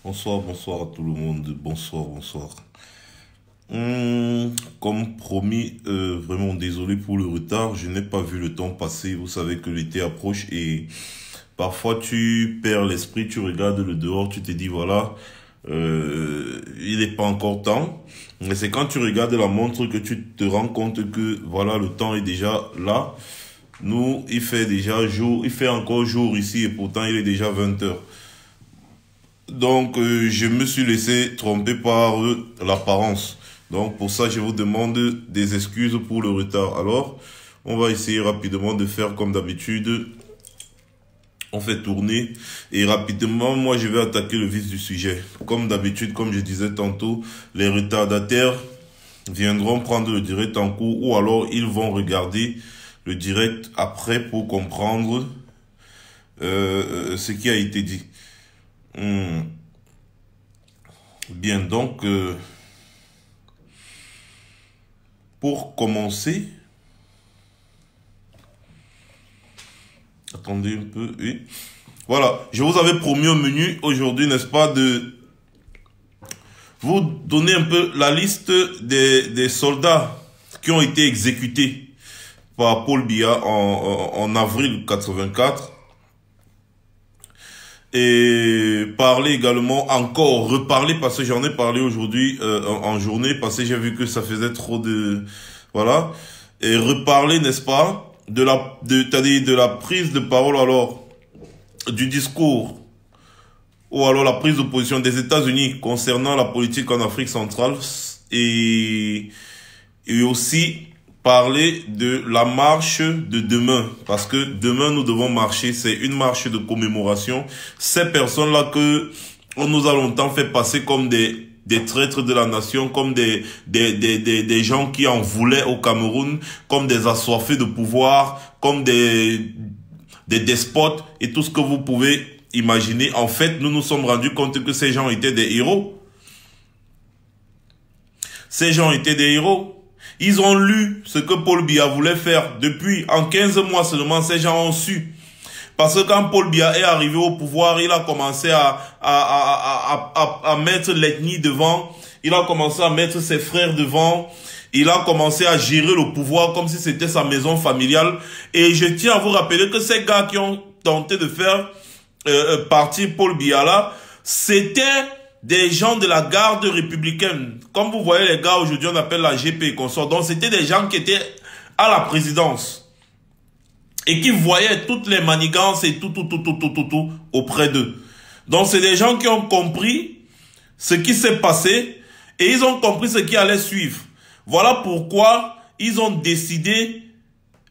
Bonsoir, bonsoir à tout le monde. Bonsoir, bonsoir. Comme promis, vraiment désolé pour le retard. Je n'ai pas vu le temps passer. Vous savez que l'été approche et parfois tu perds l'esprit. Tu regardes le dehors, tu te dis voilà, il n'est pas encore temps. Mais c'est quand tu regardes la montre que tu te rends compte que voilà, le temps est déjà là. Nous, il fait déjà jour, il fait encore jour ici et pourtant il est déjà 20 heures. Donc, je me suis laissé tromper par l'apparence. Donc, pour ça, je vous demande des excuses pour le retard. Alors, on va essayer rapidement de faire comme d'habitude. On fait tourner. Et rapidement, moi, je vais attaquer le vif du sujet. Comme d'habitude, comme je disais tantôt, les retardataires viendront prendre le direct en cours ou alors ils vont regarder le direct après pour comprendre ce qui a été dit. Bien, donc, pour commencer, attendez un peu, oui. Voilà, je vous avais promis au menu aujourd'hui, n'est-ce pas, de vous donner un peu la liste des soldats qui ont été exécutés par Paul Biya en avril 84. Et parler également, encore reparler, parce que j'en ai parlé aujourd'hui en journée, parce que j'ai vu que ça faisait trop de... Voilà. Et reparler, n'est-ce pas, de la prise de parole, alors, du discours, ou alors la prise de position des États-Unis concernant la politique en Afrique centrale, et aussi parler de la marche de demain, parce que demain nous devons marcher, c'est une marche de commémoration. Ces personnes-là que on nous a longtemps fait passer comme des traîtres de la nation, comme des gens qui en voulaient au Cameroun, comme des assoiffés de pouvoir, comme des despotes et tout ce que vous pouvez imaginer. En fait, nous nous sommes rendus compte que ces gens étaient des héros. Ces gens étaient des héros. Ils ont lu ce que Paul Biya voulait faire depuis, en 15 mois seulement, ces gens ont su. Parce que quand Paul Biya est arrivé au pouvoir, il a commencé à mettre l'ethnie devant, il a commencé à mettre ses frères devant, il a commencé à gérer le pouvoir comme si c'était sa maison familiale. Et je tiens à vous rappeler que ces gars qui ont tenté de faire partir Paul Biya là, c'était des gens de la garde républicaine. Comme vous voyez les gars, aujourd'hui on appelle la GP et consorts. Donc c'était des gens qui étaient à la présidence. Et qui voyaient toutes les manigances et tout auprès d'eux. Donc c'est des gens qui ont compris ce qui s'est passé. Et ils ont compris ce qui allait suivre. Voilà pourquoi ils ont décidé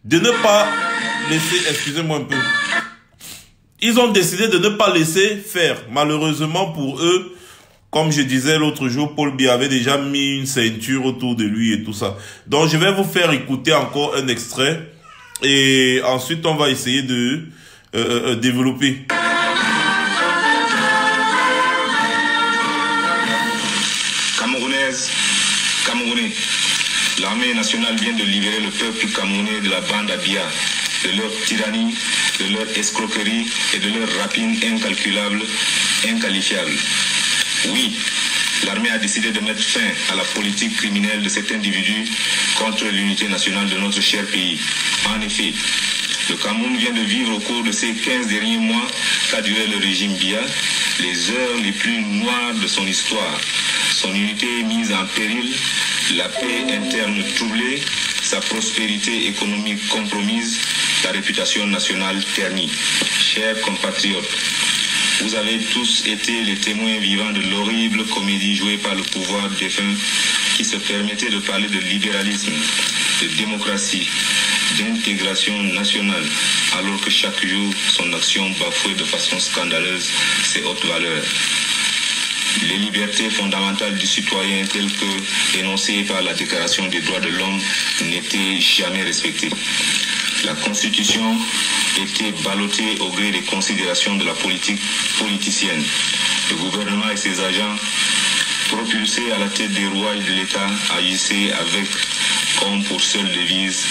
de ne pas laisser... Excusez-moi un peu. Ils ont décidé de ne pas laisser faire. Malheureusement pour eux, comme je disais l'autre jour, Paul Biya avait déjà mis une ceinture autour de lui et tout ça. Donc, je vais vous faire écouter encore un extrait. Et ensuite, on va essayer de développer. Camerounaise, Camerounais, l'armée nationale vient de libérer le peuple camerounais de la bande à Biya, de leur tyrannie, de leur escroquerie et de leur rapine incalculable, inqualifiable. Oui, l'armée a décidé de mettre fin à la politique criminelle de cet individu contre l'unité nationale de notre cher pays. En effet, le Cameroun vient de vivre au cours de ces 15 derniers mois qu'a duré le régime Biya, les heures les plus noires de son histoire. Son unité mise en péril, la paix interne troublée, sa prospérité économique compromise, la réputation nationale ternie. Chers compatriotes, vous avez tous été les témoins vivants de l'horrible comédie jouée par le pouvoir défunt qui se permettait de parler de libéralisme, de démocratie, d'intégration nationale, alors que chaque jour, son action bafouait de façon scandaleuse ses hautes valeurs. Les libertés fondamentales du citoyen telles que énoncées par la Déclaration des droits de l'homme n'étaient jamais respectées. La Constitution était ballottée au gré des considérations de la politique politicienne. Le gouvernement et ses agents, propulsés à la tête des rouages de l'État, agissaient avec, comme pour seule devise,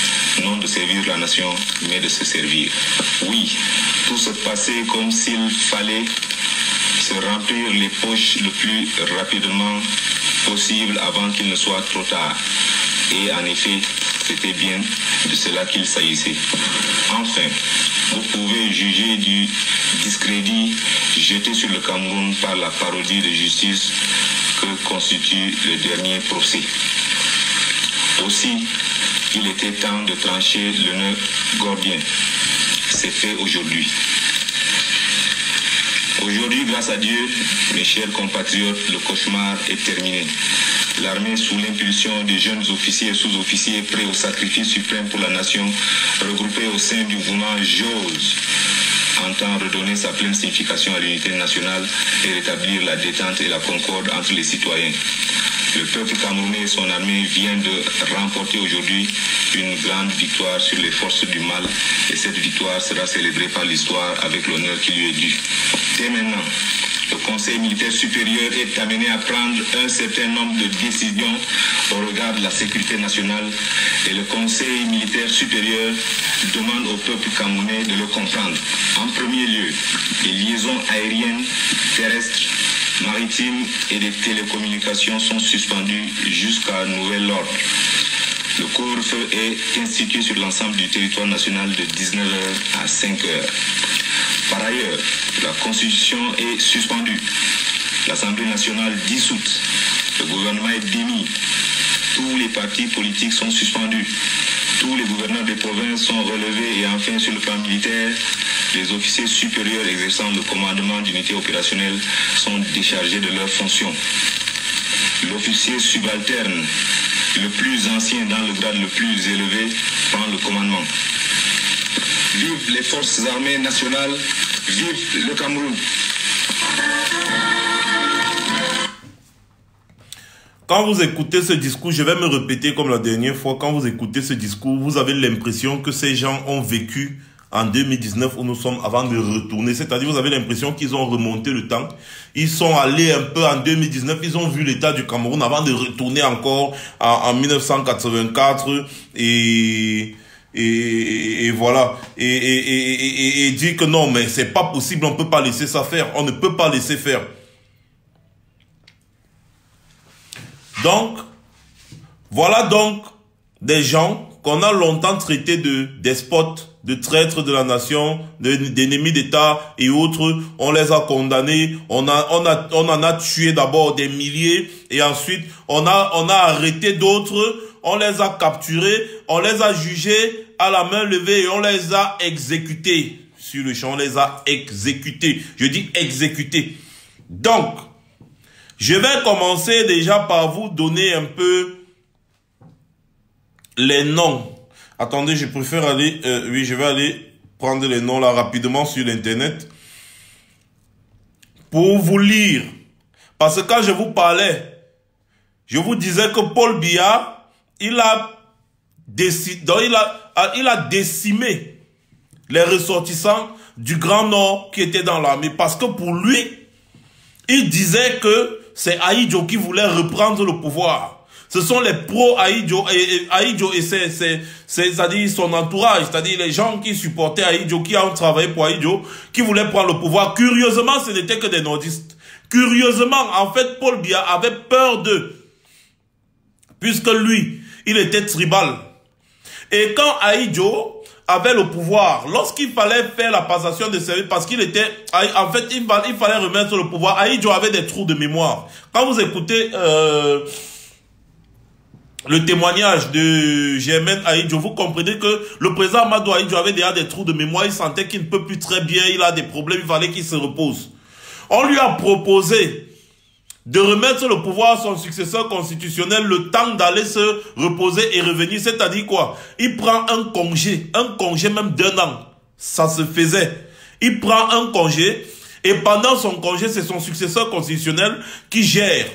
non de servir la nation, mais de se servir. Oui, tout se passait comme s'il fallait se remplir les poches le plus rapidement possible avant qu'il ne soit trop tard. Et en effet, c'était bien de cela qu'il s'agissait. Enfin, vous pouvez juger du discrédit jeté sur le Cameroun par la parodie de justice que constitue le dernier procès. Aussi, il était temps de trancher le nœud gordien. C'est fait aujourd'hui. Aujourd'hui, grâce à Dieu, mes chers compatriotes, le cauchemar est terminé. L'armée, sous l'impulsion des jeunes officiers et sous-officiers prêts au sacrifice suprême pour la nation, regroupés au sein du mouvement JOSE, entend redonner sa pleine signification à l'unité nationale et rétablir la détente et la concorde entre les citoyens. Le peuple camerounais et son armée viennent de remporter aujourd'hui une grande victoire sur les forces du mal et cette victoire sera célébrée par l'histoire avec l'honneur qui lui est dû. Dès maintenant, le Conseil militaire supérieur est amené à prendre un certain nombre de décisions au regard de la sécurité nationale et le Conseil militaire supérieur demande au peuple camerounais de le comprendre. En premier lieu, les liaisons aériennes, terrestres, maritimes et les télécommunications sont suspendues jusqu'à nouvel ordre. Le couvre-feu est institué sur l'ensemble du territoire national de 19h à 5h. Par ailleurs, la Constitution est suspendue. L'Assemblée nationale dissoute. Le gouvernement est démis. Tous les partis politiques sont suspendus. Tous les gouverneurs des provinces sont relevés et enfin sur le plan militaire, les officiers supérieurs exerçant le commandement d'unités opérationnelles sont déchargés de leurs fonctions. L'officier subalterne, le plus ancien dans le grade le plus élevé, prend le commandement. Vive les forces armées nationales, vive le Cameroun. Quand vous écoutez ce discours, je vais me répéter comme la dernière fois, quand vous écoutez ce discours, vous avez l'impression que ces gens ont vécu en 2019 où nous sommes avant de retourner. C'est-à-dire, vous avez l'impression qu'ils ont remonté le temps. Ils sont allés un peu en 2019, ils ont vu l'état du Cameroun avant de retourner encore en 1984 et voilà. Et dire que non, mais c'est pas possible, on peut pas laisser ça faire. On ne peut pas laisser faire. Donc, voilà donc des gens qu'on a longtemps traités de despotes, de traîtres de la nation, d'ennemis d'État et autres. On les a condamnés, on en a tué d'abord des milliers et ensuite on a arrêté d'autres, on les a capturés, on les a jugés à la main levée et on les a exécutés sur le champ, on les a exécutés. Je dis exécutés. Donc, je vais commencer déjà par vous donner un peu les noms. Attendez, je préfère aller... oui, je vais aller prendre les noms là rapidement sur l'internet pour vous lire. Parce que quand je vous parlais, je vous disais que Paul Biya, il a décimé les ressortissants du Grand Nord qui étaient dans l'armée. Parce que pour lui, il disait que c'est Ahidjo qui voulait reprendre le pouvoir. Ce sont les pro-Ahidjo et c'est-à-dire son entourage, c'est-à-dire les gens qui supportaient Ahidjo, qui ont travaillé pour Ahidjo, qui voulaient prendre le pouvoir. Curieusement, ce n'était que des nordistes. Curieusement, en fait, Paul Biya avait peur d'eux. Puisque lui, il était tribal. Et quand Ahidjo avait le pouvoir, lorsqu'il fallait faire la passation de service, parce qu'il était, en fait, il fallait remettre le pouvoir, Ahidjo avait des trous de mémoire. Quand vous écoutez le témoignage de Germaine Ahidjo, vous comprenez que le président Amadou Ahidjo avait déjà des trous de mémoire, il sentait qu'il ne peut plus très bien, il a des problèmes, il fallait qu'il se repose. On lui a proposé de remettre le pouvoir à son successeur constitutionnel le temps d'aller se reposer et revenir. C'est-à-dire quoi? Il prend un congé même d'1 an. Ça se faisait. Il prend un congé et pendant son congé, c'est son successeur constitutionnel qui gère.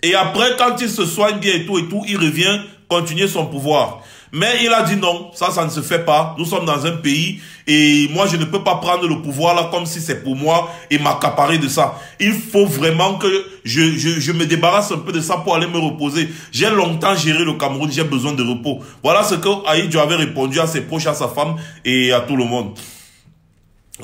Et après, quand il se soigne bien et tout, il revient continuer son pouvoir. Mais il a dit non, ça ne se fait pas. Nous sommes dans un pays et moi, je ne peux pas prendre le pouvoir là comme si c'est pour moi et m'accaparer de ça. Il faut vraiment que je me débarrasse un peu de ça pour aller me reposer. J'ai longtemps géré le Cameroun, j'ai besoin de repos. Voilà ce que Ahidjo avait répondu à ses proches, à sa femme et à tout le monde.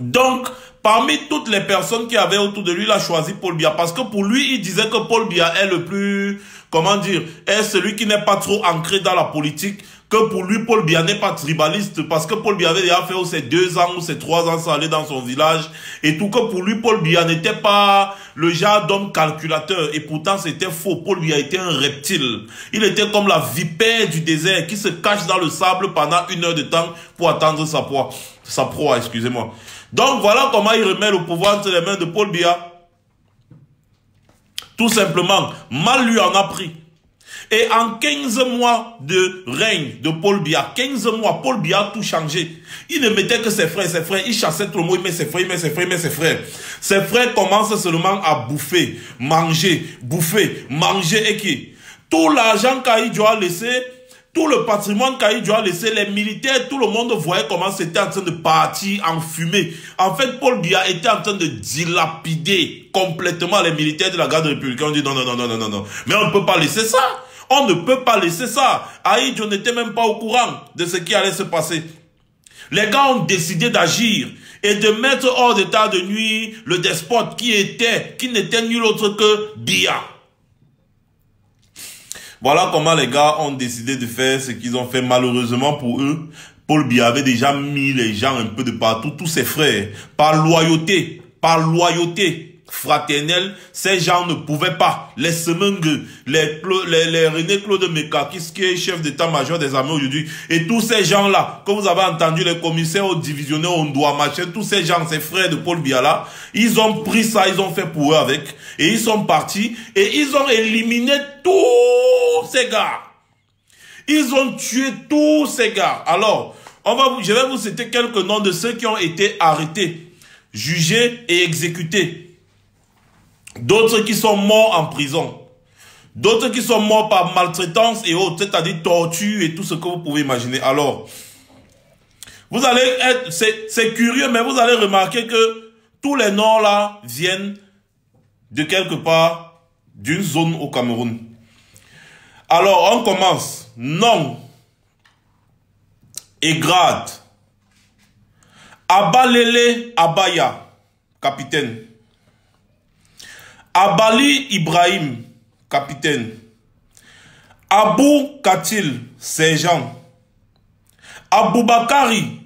Donc, parmi toutes les personnes qui avaient autour de lui, il a choisi Paul Biya. Parce que pour lui, il disait que Paul Biya est le plus, comment dire, est celui qui n'est pas trop ancré dans la politique. Que pour lui, Paul Biya n'est pas tribaliste. Parce que Paul Biya avait déjà fait ses 2 ans ou ses 3 ans sans aller dans son village. Et tout, que pour lui, Paul Biya n'était pas le genre d'homme calculateur. Et pourtant, c'était faux. Paul Biya était un reptile. Il était comme la vipère du désert qui se cache dans le sable pendant 1 heure de temps pour attendre sa proie, excusez-moi. Donc voilà comment il remet le pouvoir entre les mains de Paul Biya. Tout simplement, mal lui en a pris. Et en 15 mois de règne de Paul Biya, 15 mois, Paul Biya a tout changé. Il ne mettait que ses frères, il chassait tout le monde, il met ses frères. Ses frères commencent seulement à bouffer, manger, et qui tout l'argent qu'Ahidjo a laissé, tout le patrimoine qu'Ahidjo a laissé, les militaires, tout le monde voyait comment c'était en train de partir en fumée. En fait, Paul Biya était en train de dilapider complètement les militaires de la garde républicaine. On dit non. Mais on ne peut pas laisser ça. On ne peut pas laisser ça. Ahidjo n'était même pas au courant de ce qui allait se passer. Les gars ont décidé d'agir et de mettre hors d'état de nuire le despote qui n'était nul autre que Biya. Voilà comment les gars ont décidé de faire ce qu'ils ont fait. Malheureusement pour eux, Paul Biya avait déjà mis les gens un peu de partout, tous ses frères. Par loyauté fraternelle, ces gens ne pouvaient pas. Les Semengue, les René Claude Meka, qui est chef d'état-major des armées aujourd'hui, et tous ces gens-là, que vous avez entendu, les commissaires aux divisionnaires, on doit machin, tous ces gens, ces frères de Paul Biya là, ils ont pris ça, ils ont fait pour eux avec, et ils sont partis, et ils ont éliminé tous ces gars. Ils ont tué tous ces gars. Alors, je vais vous citer quelques noms de ceux qui ont été arrêtés, jugés et exécutés. D'autres qui sont morts en prison. D'autres qui sont morts par maltraitance et autres, c'est-à-dire torture et tout ce que vous pouvez imaginer. Alors, vous allez être, c'est curieux, mais vous allez remarquer que tous les noms là viennent de quelque part, d'une zone au Cameroun. Alors, on commence. Nom et grade. Abalele Abaya, capitaine. Abali Ibrahim, capitaine. Abou Katil, sergent. Aboubakari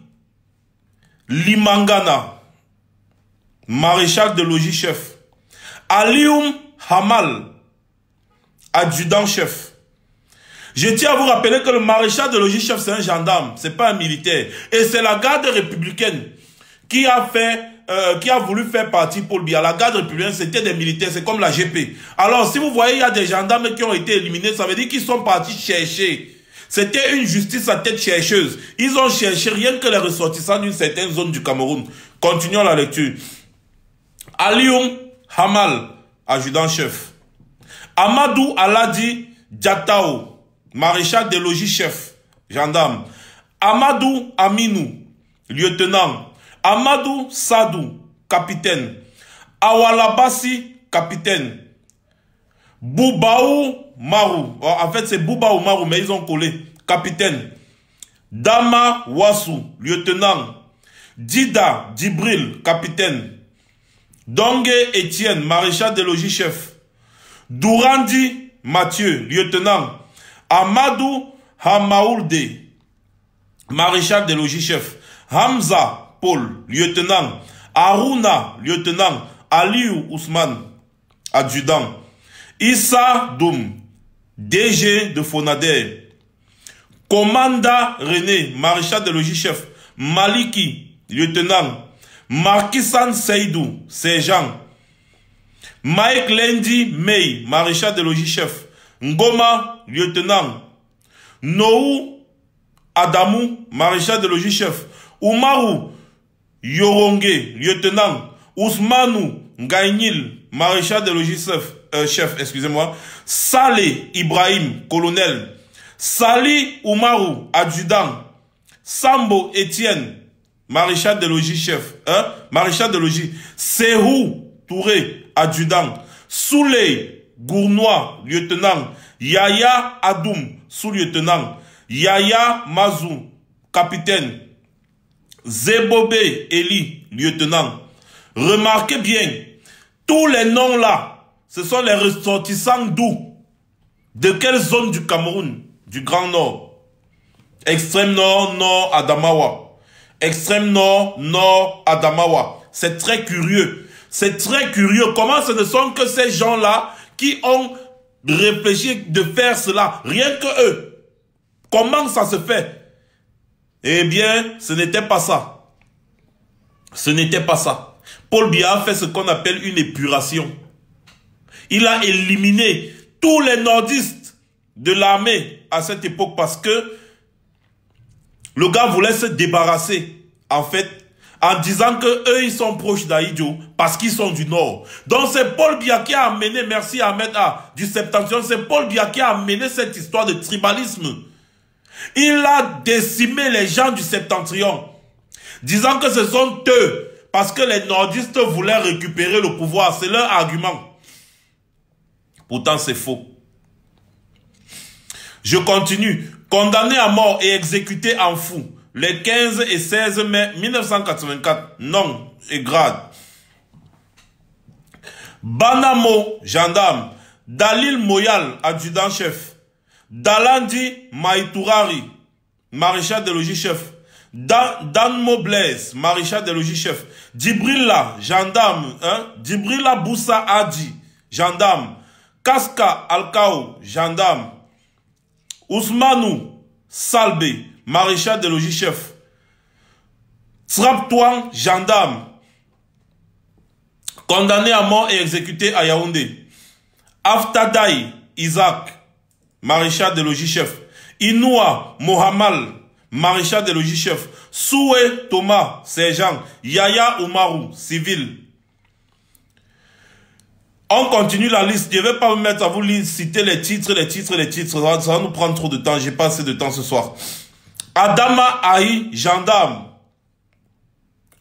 Limangana, maréchal de logis chef. Alioum Hamal, adjudant-chef. Je tiens à vous rappeler que le maréchal de logis chef, c'est un gendarme, c'est pas un militaire. Et c'est la garde républicaine qui a voulu faire partie Paul Biya. La garde républicaine, c'était des militaires, c'est comme la GP. Alors, si vous voyez, il y a des gendarmes qui ont été éliminés, ça veut dire qu'ils sont partis chercher. C'était une justice à tête chercheuse. Ils ont cherché rien que les ressortissants d'une certaine zone du Cameroun. Continuons la lecture. Alioum Hamal, adjudant-chef. Amadou Aladi Diatao, maréchal des logis chef, gendarme. Amadou Aminou, lieutenant. Amadou Sadou, capitaine. Awalabasi, capitaine. Boubaou Marou, en fait c'est Boubaou Marou, mais ils ont collé, capitaine. Dama Wassou, lieutenant. Dida Djibril, capitaine. Dongue Etienne, maréchal des logis chef. Dourandi Mathieu, lieutenant. Amadou Hamaoulde, maréchal des logis chef. Hamza Paul, lieutenant. Aruna, lieutenant. Aliou Ousmane, adjudant. Issa Doum, DG de Fonader. Commanda René, maréchal des logis chef. Maliki, lieutenant. Markisan Seydou, sergent. Mike Lendi Mei, maréchal des logis chef. Ngoma, lieutenant. Noou Adamou, maréchal des logis chef. Oumarou Yoronge, lieutenant. Ousmanou Ngaïnil, maréchal des logis chef, excusez-moi. Saleh Ibrahim, colonel. Sali Oumarou, adjudant. Sambo Étienne, maréchal de logis chef. Maréchal de logis. Serou Touré, adjudant. Souley Gournois, lieutenant. Yaya Adoum, sous-lieutenant. Yaya Mazou, capitaine. Zebobé Eli, lieutenant. Remarquez bien, tous les noms là, ce sont les ressortissants d'où? De quelle zone du Cameroun? Du Grand Nord. Extrême Nord, Nord Adamawa. Extrême Nord, Nord Adamawa. C'est très curieux. C'est très curieux. Comment ce ne sont que ces gens-là qui ont réfléchi de faire cela? Rien que eux. Comment ça se fait? Eh bien, ce n'était pas ça. Ce n'était pas ça. Paul Biya a fait ce qu'on appelle une épuration. Il a éliminé tous les nordistes de l'armée à cette époque parce que le gars voulait se débarrasser, en fait, en disant que eux ils sont proches d'Ahidjo parce qu'ils sont du nord. Donc c'est Paul Biya qui a amené, merci Ahmed A, du Septentrion, c'est Paul Biya qui a amené cette histoire de tribalisme. Il a décimé les gens du Septentrion, disant que ce sont eux, parce que les nordistes voulaient récupérer le pouvoir. C'est leur argument. Pourtant, c'est faux. Je continue. Condamné à mort et exécuté en fou, les 15 et 16 mai 1984, nom et grade. Banamo, gendarme. Dalil Moyal, adjudant-chef. Dalandi Maïtourari, maréchal de logis chef. Danmo Blaise, maréchal de logis chef. Djibrilla, gendarme. Djibrilla Boussa Adi, gendarme. Kaska Alkao, gendarme. Ousmanou Salbe, maréchal de logis chef. Traptouan, gendarme. Condamné à mort et exécuté à Yaoundé. Aftadaï Isaac, maréchal de logis chef. Inoua Mohamal, maréchal de logis chef. Soué Thomas, sergent. Yaya Oumarou, civil. On continue la liste. Je ne vais pas me mettre à vous citer les titres. Ça va nous prendre trop de temps. J'ai pas assez de temps ce soir. Adama Aï, gendarme.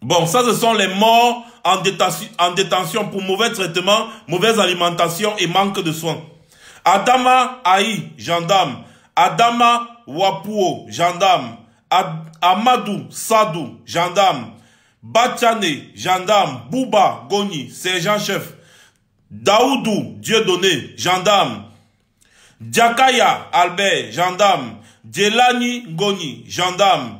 Bon, ça ce sont les morts en détention pour mauvais traitement, mauvaise alimentation et manque de soins. Adama Aï, gendarme. Adama Wapuo, gendarme. Amadou Sadou, gendarme. Bachane, gendarme. Bouba Goni, sergent-chef. Daoudou Dieudonné, gendarme. Diakaya Albert, gendarme. Djelani Goni, gendarme.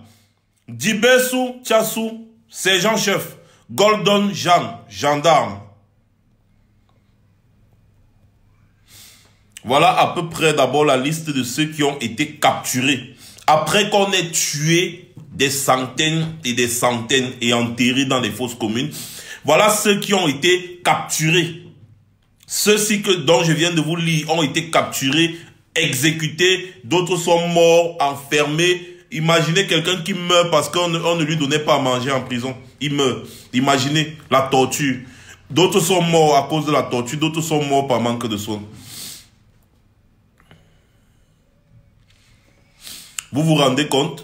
Dibessou Tchassou, sergent-chef. Golden Jean, gendarme. Voilà à peu près d'abord la liste de ceux qui ont été capturés. Après qu'on ait tué des centaines et enterrés dans les fosses communes, voilà ceux qui ont été capturés. Ceux-ci dont je viens de vous lire ont été capturés, exécutés, d'autres sont morts, enfermés. Imaginez quelqu'un qui meurt parce qu'on ne lui donnait pas à manger en prison. Il meurt. Imaginez la torture. D'autres sont morts à cause de la torture, d'autres sont morts par manque de soins. Vous vous rendez compte?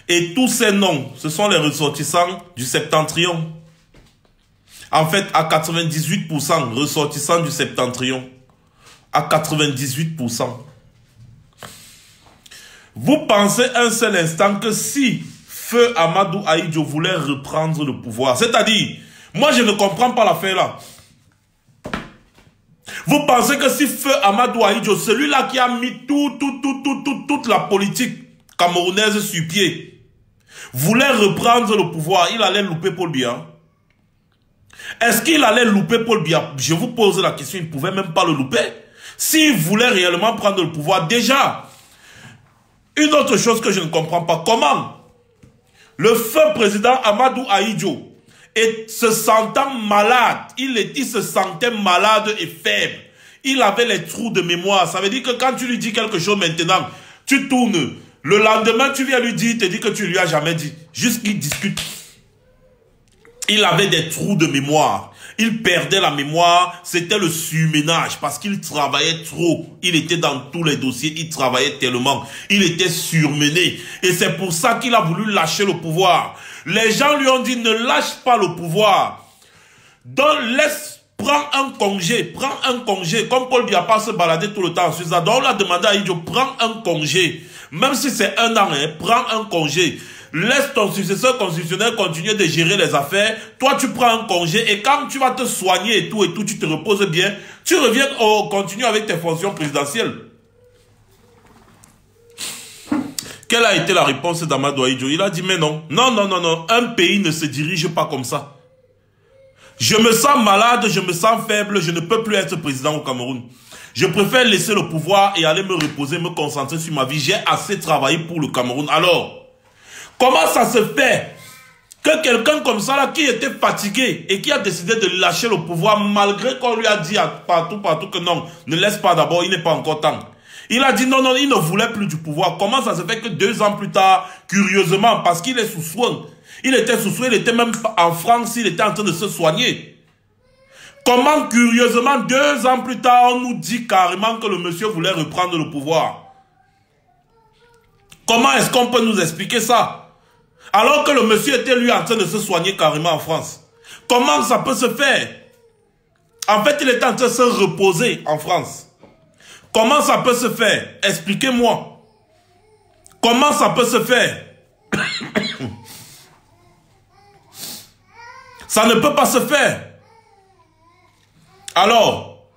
Et tous ces noms, ce sont les ressortissants du Septentrion. En fait, à 98%, ressortissants du Septentrion. À 98%. Vous pensez un seul instant que si Feu Amadou Ahidjo voulait reprendre le pouvoir, c'est-à-dire, moi je ne comprends pas l'affaire là. Vous pensez que si Feu Amadou Ahidjo, celui-là qui a mis toute la politique camerounaise sur pied, voulait reprendre le pouvoir, il allait louper Paul Biya? Est-ce qu'il allait louper Paul Biya? Je vous pose la question, il ne pouvait même pas le louper. S'il voulait réellement prendre le pouvoir, déjà, une autre chose que je ne comprends pas, comment le feu président Amadou Ahidjo, et se sentant malade, il se sentait malade et faible. Il avait les trous de mémoire. Ça veut dire que quand tu lui dis quelque chose maintenant, tu tournes. Le lendemain, tu viens lui dire, il te dit que tu lui as jamais dit. Juste qu'il discute. Il avait des trous de mémoire. Il perdait la mémoire, c'était le surménage parce qu'il travaillait trop. Il était dans tous les dossiers, il travaillait tellement. Il était surmené. Et c'est pour ça qu'il a voulu lâcher le pouvoir. Les gens lui ont dit, ne lâche pas le pouvoir. Donc prends un congé, Comme Paul Biya pas se balader tout le temps en Suisse. Donc on l'a demandé à Idjo, prends un congé. Même si c'est 1 an, prends un congé. Laisse ton successeur constitutionnel continuer de gérer les affaires. Toi, tu prends un congé et quand tu vas te soigner et tout, tu te reposes bien. Tu reviens continuer avec tes fonctions présidentielles. Quelle a été la réponse d'Amadou Ahidjo? Il a dit, mais non. Non. Un pays ne se dirige pas comme ça. Je me sens malade, je me sens faible, je ne peux plus être président au Cameroun. Je préfère laisser le pouvoir et aller me reposer, me concentrer sur ma vie. J'ai assez travaillé pour le Cameroun. Alors, comment ça se fait que quelqu'un comme ça, là, qui était fatigué et qui a décidé de lâcher le pouvoir, malgré qu'on lui a dit partout que non, ne laisse pas d'abord, il n'est pas encore temps. Il a dit non, il ne voulait plus du pouvoir. Comment ça se fait que 2 ans plus tard, curieusement, parce qu'il est sous soin, il était sous soin, il était même en France, il était en train de se soigner. Comment, curieusement, 2 ans plus tard, on nous dit carrément que le monsieur voulait reprendre le pouvoir? Comment est-ce qu'on peut nous expliquer ça? Alors que le monsieur était lui en train de se soigner carrément en France. Comment ça peut se faire? En fait, il était en train de se reposer en France. Comment ça peut se faire? Expliquez-moi. Comment ça peut se faire? Ça ne peut pas se faire. Alors,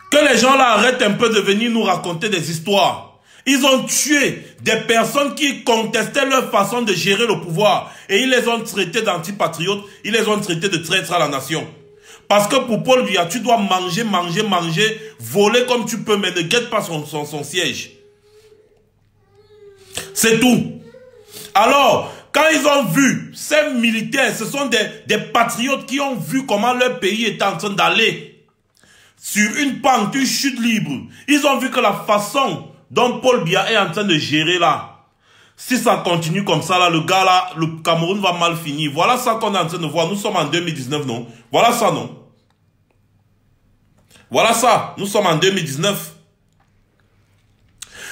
que les gens là arrêtent un peu de venir nous raconter des histoires. Ils ont tué des personnes qui contestaient leur façon de gérer le pouvoir. Et ils les ont traités d'antipatriotes. Ils les ont traités de traîtres à la nation. Parce que pour Paul Biya, tu dois manger, voler comme tu peux, mais ne guette pas son siège. C'est tout. Alors, quand ils ont vu, ces militaires, ce sont des patriotes qui ont vu comment leur pays est en train d'aller sur une pente, une chute libre. Ils ont vu que la façon dont Paul Biya est en train de gérer là, si ça continue comme ça, là, le gars là, le Cameroun va mal finir. Voilà ça qu'on est en train de voir. Nous sommes en 2019, non? Voilà ça, non? Voilà ça. Nous sommes en 2019.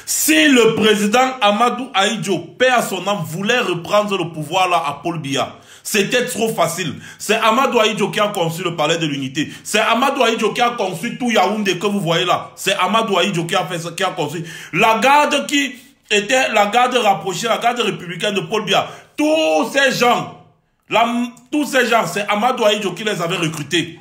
Si le président Amadou Ahidjo, paix à son âme, voulait reprendre le pouvoir là à Paul Biya, c'était trop facile. C'est Amadou Ahidjo qui a conçu le palais de l'unité. C'est Amadou Ahidjo qui a conçu tout Yaoundé que vous voyez là. C'est Amadou Ahidjo qui a fait ça, qui a conçu. La garde qui était la garde rapprochée, la garde républicaine de Paul Biya. Tous ces gens, c'est Amadou Ahidjo qui les avait recrutés.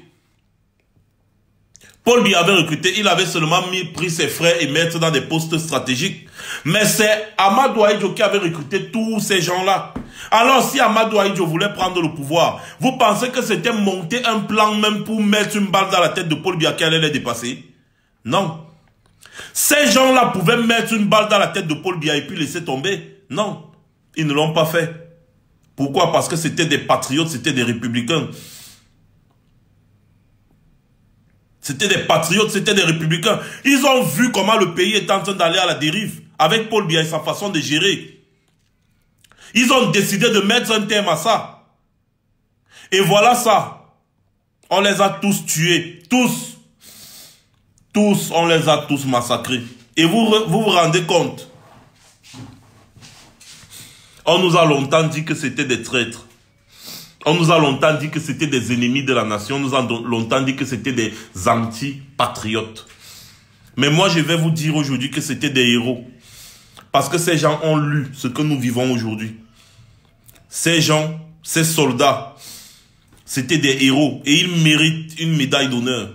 Paul Biya avait recruté, il avait seulement pris ses frères et mettre dans des postes stratégiques. Mais c'est Amadou Ahidjo qui avait recruté tous ces gens-là. Alors si Amadou Ahidjo voulait prendre le pouvoir, vous pensez que c'était monter un plan même pour mettre une balle dans la tête de Paul Biya qui allait les dépasser? Non. Ces gens-là pouvaient mettre une balle dans la tête de Paul Biya et puis laisser tomber? Non. Ils ne l'ont pas fait. Pourquoi? Parce que c'était des patriotes, c'était des républicains. C'était des patriotes, c'était des républicains. Ils ont vu comment le pays est en train d'aller à la dérive avec Paul Biya et sa façon de gérer. Ils ont décidé de mettre un terme à ça. Et voilà ça. On les a tous tués. Tous. Tous, on les a tous massacrés. Et vous rendez compte? On nous a longtemps dit que c'était des traîtres. On nous a longtemps dit que c'était des ennemis de la nation. On nous a longtemps dit que c'était des anti-patriotes. Mais moi, je vais vous dire aujourd'hui que c'était des héros. Parce que ces gens ont lu ce que nous vivons aujourd'hui. Ces gens, ces soldats, c'était des héros. Et ils méritent une médaille d'honneur.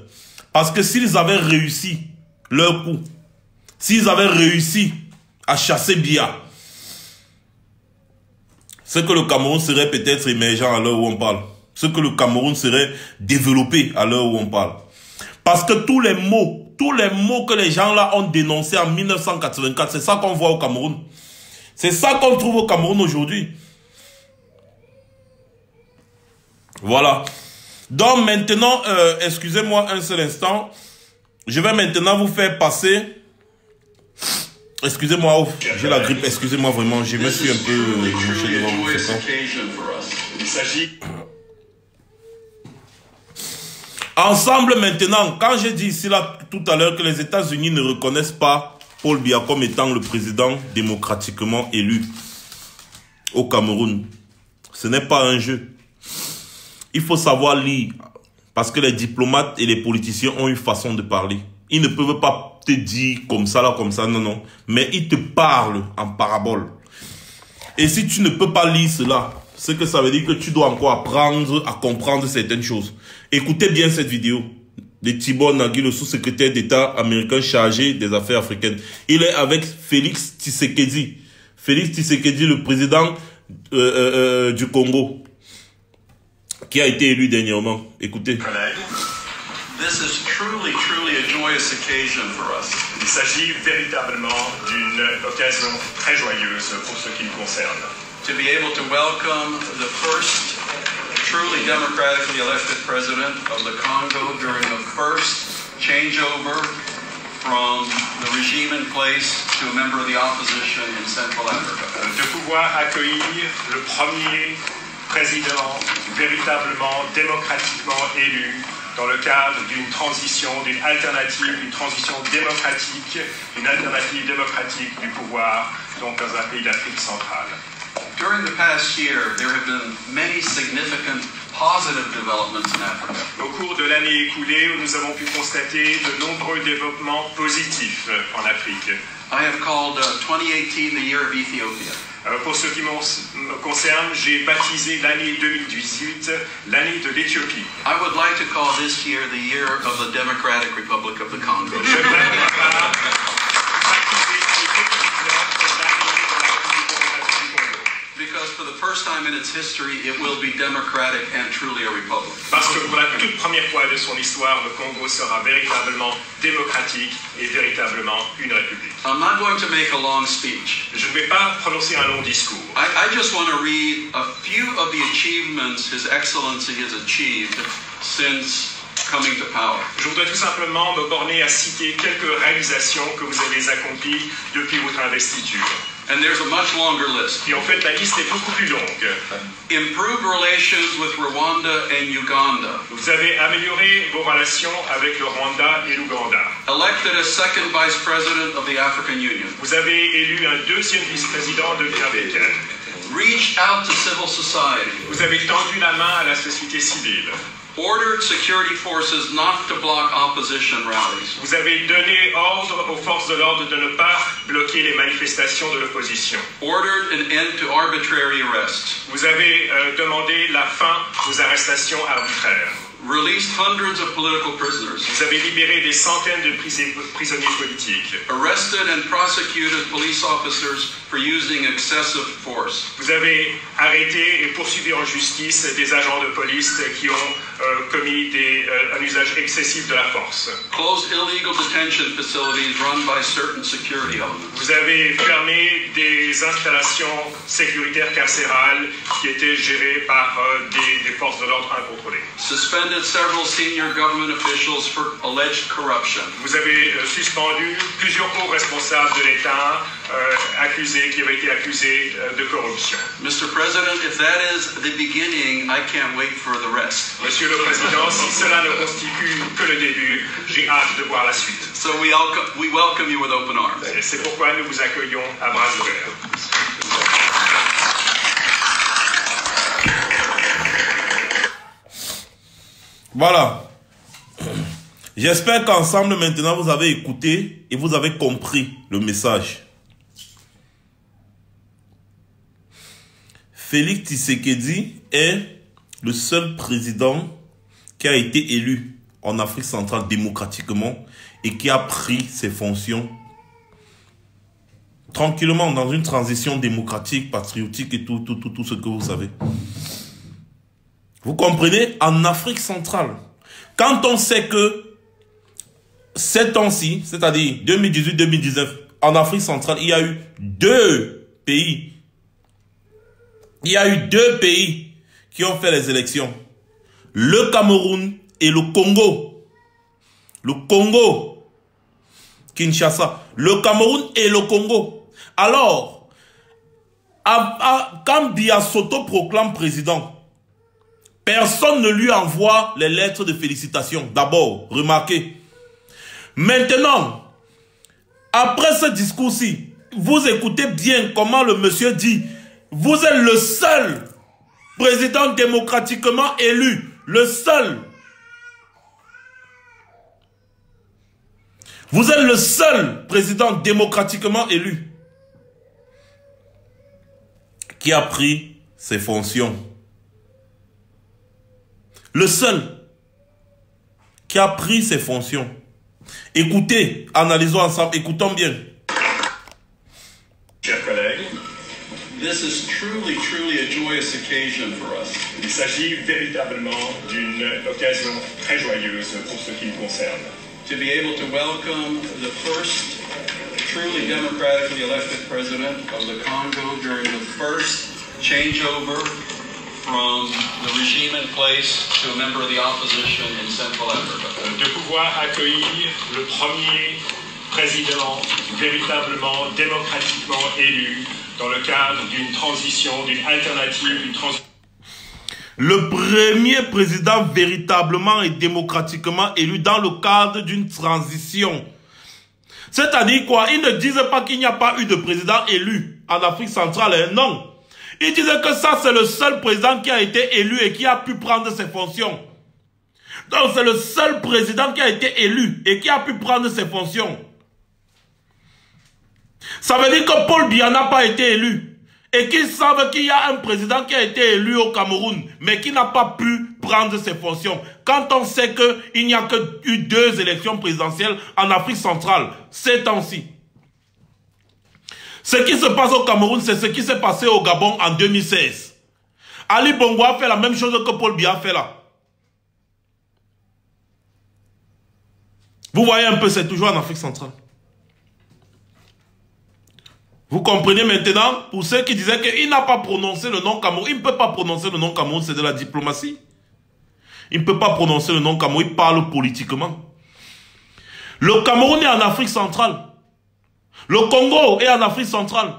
Parce que s'ils avaient réussi leur coup, s'ils avaient réussi à chasser Biya, ce que le Cameroun serait peut-être émergent à l'heure où on parle. Ce que le Cameroun serait développé à l'heure où on parle. Parce que tous les mots que les gens là ont dénoncés en 1984, c'est ça qu'on voit au Cameroun. C'est ça qu'on trouve au Cameroun aujourd'hui. Voilà. Donc maintenant, excusez-moi un seul instant. Je vais maintenant vous faire passer... Excusez-moi, j'ai la grippe, excusez-moi vraiment, je me suis un peu mouché devant vous. Ensemble maintenant, quand j'ai dit ici là tout à l'heure que les États-Unis ne reconnaissent pas Paul Biya comme étant le président démocratiquement élu au Cameroun, ce n'est pas un jeu. Il faut savoir lire, parce que les diplomates et les politiciens ont une façon de parler. Ils ne peuvent pas te dire comme ça, là, comme ça, non, non. Mais ils te parlent en parabole. Et si tu ne peux pas lire cela, c'est que ça veut dire que tu dois encore apprendre à comprendre certaines choses. Écoutez bien cette vidéo de Tibor Nagy, le sous-secrétaire d'État américain chargé des affaires africaines. Il est avec Félix Tshisekedi. Félix Tshisekedi, le président du Congo, qui a été élu dernièrement. Écoutez. This is truly a joyous occasion for us. Il s'agit véritablement d'une occasion très joyeuse pour ce qui nous concerne. To be able to welcome the first truly democratically elected president of the Congo during the first changeover from the regime in place to a member of the opposition in Central Africa. De pouvoir accueillir le premier président véritablement démocratiquement élu dans le cadre d'une transition, d'une alternative, une transition démocratique, une alternative démocratique du pouvoir donc dans un pays d'Afrique centrale. During the past year, there have been many significant positive developments in Africa. Au cours de l'année écoulée, nous avons pu constater de nombreux développements positifs en Afrique. I have called 2018 the year of Ethiopia. Pour ce qui me concerne, j'ai baptisé l'année 2018 l'année de l'Éthiopie. I would like to call this year the year of the Democratic Republic of the Congo. Je voudrais pour ma part baptiser l'année 2019 l'année de la République démocratique du Congo. Because for the first time in its history, it will be democratic and truly a republic. Parce que pour la toute première fois de son histoire, le Congo sera véritablement démocratique et véritablement une république. I'm not going to make a long speech. Je ne vais pas prononcer un long discours. I just want to read a few of the achievements His Excellency has achieved since coming to power. Je voudrais tout simplement me borner à citer quelques réalisations que vous avez accomplies depuis votre investiture. And there's a much longer list. Et en fait, la liste est beaucoup plus longue. Improved relations with Rwanda and Uganda. Vous avez amélioré vos relations avec le Rwanda et l'Ouganda. Elected as second vice president of the African Union. Vous avez élu un deuxième vice-président de l'Union africaine. Reached out to civil society. Vous avez tendu la main à la société civile. Ordered security forces not to block opposition rallies. Vous avez donné ordre aux forces de l'ordre de ne pas bloquer les manifestations de l'opposition. Ordered an end to arbitrary arrests. Vous avez demandé la fin aux arrestations arbitraires. Released hundreds of political prisoners. Vous avez libéré des centaines de prisonniers politiques. Arrested and prosecuted police officers for using excessive force. Vous avez arrêté et poursuivi en justice des agents de police qui ont commis un usage excessif de la force. Closed illegal detention facilities run by certain security elements. Vous avez fermé des installations sécuritaires carcérales qui étaient gérées par des forces de l'ordre incontrôlées. Suspended several senior government officials for alleged corruption. Vous avez suspendu plusieurs hauts responsables de l'État qui avaient été accusés de corruption. Mr. President, if that is the beginning, I can't wait for the rest. Monsieur le Président, si cela ne constitue que le début, j'ai hâte de voir la suite. So we welcome you with open arms. Et c'est pourquoi nous vous accueillons à bras ouverts. Voilà. J'espère qu'ensemble maintenant vous avez écouté et vous avez compris le message. Félix Tshisekedi est le seul président qui a été élu en Afrique centrale démocratiquement et qui a pris ses fonctions tranquillement dans une transition démocratique, patriotique et tout ce que vous savez. Vous comprenez? En Afrique centrale, quand on sait que ces temps-ci, c'est-à-dire 2018-2019, en Afrique centrale, il y a eu deux pays. Il y a eu deux pays qui ont fait les élections. Le Cameroun et le Congo. Le Congo. Kinshasa. Le Cameroun et le Congo. Alors, quand Biya s'auto-proclame président, Personne ne lui envoie les lettres de félicitations. D'abord, remarquez. Maintenant, après ce discours-ci, vous écoutez bien comment le monsieur dit, vous êtes le seul président démocratiquement élu, le seul. Vous êtes le seul président démocratiquement élu qui a pris ses fonctions. Le seul qui a pris ses fonctions. Écoutez, analysons ensemble, écoutons bien. Chers collègues, This is truly a joyous occasion for us. il s'agit véritablement d'une occasion très joyeuse pour ce qui nous concerne. To be able to welcome the first truly democratically elected president of the Congo during the first changeover from the regime in place to a member of the opposition in Central Africa. De pouvoir accueillir le premier président véritablement démocratiquement élu dans le cadre d'une transition, d'une alternative, d'une transition. Le premier président véritablement et démocratiquement élu dans le cadre d'une transition. C'est-à-dire quoi? Ils ne disent pas qu'il n'y a pas eu de président élu en Afrique centrale. Non. Ils disent que ça, c'est le seul président qui a été élu et qui a pu prendre ses fonctions. Donc, c'est le seul président qui a été élu et qui a pu prendre ses fonctions. Ça veut dire que Paul Biya n'a pas été élu. Et qu'ils savent qu'il y a un président qui a été élu au Cameroun, mais qui n'a pas pu prendre ses fonctions. Quand on sait qu'il n'y a que eu 2 élections présidentielles en Afrique centrale, ces temps-ci. Ce qui se passe au Cameroun, c'est ce qui s'est passé au Gabon en 2016. Ali Bongo a fait la même chose que Paul Biya a fait là. Vous voyez un peu, c'est toujours en Afrique centrale. Vous comprenez maintenant, pour ceux qui disaient qu'il n'a pas prononcé le nom Cameroun, il ne peut pas prononcer le nom Cameroun, c'est de la diplomatie. Il ne peut pas prononcer le nom Cameroun, il parle politiquement. Le Cameroun est en Afrique centrale. Le Congo est en Afrique centrale.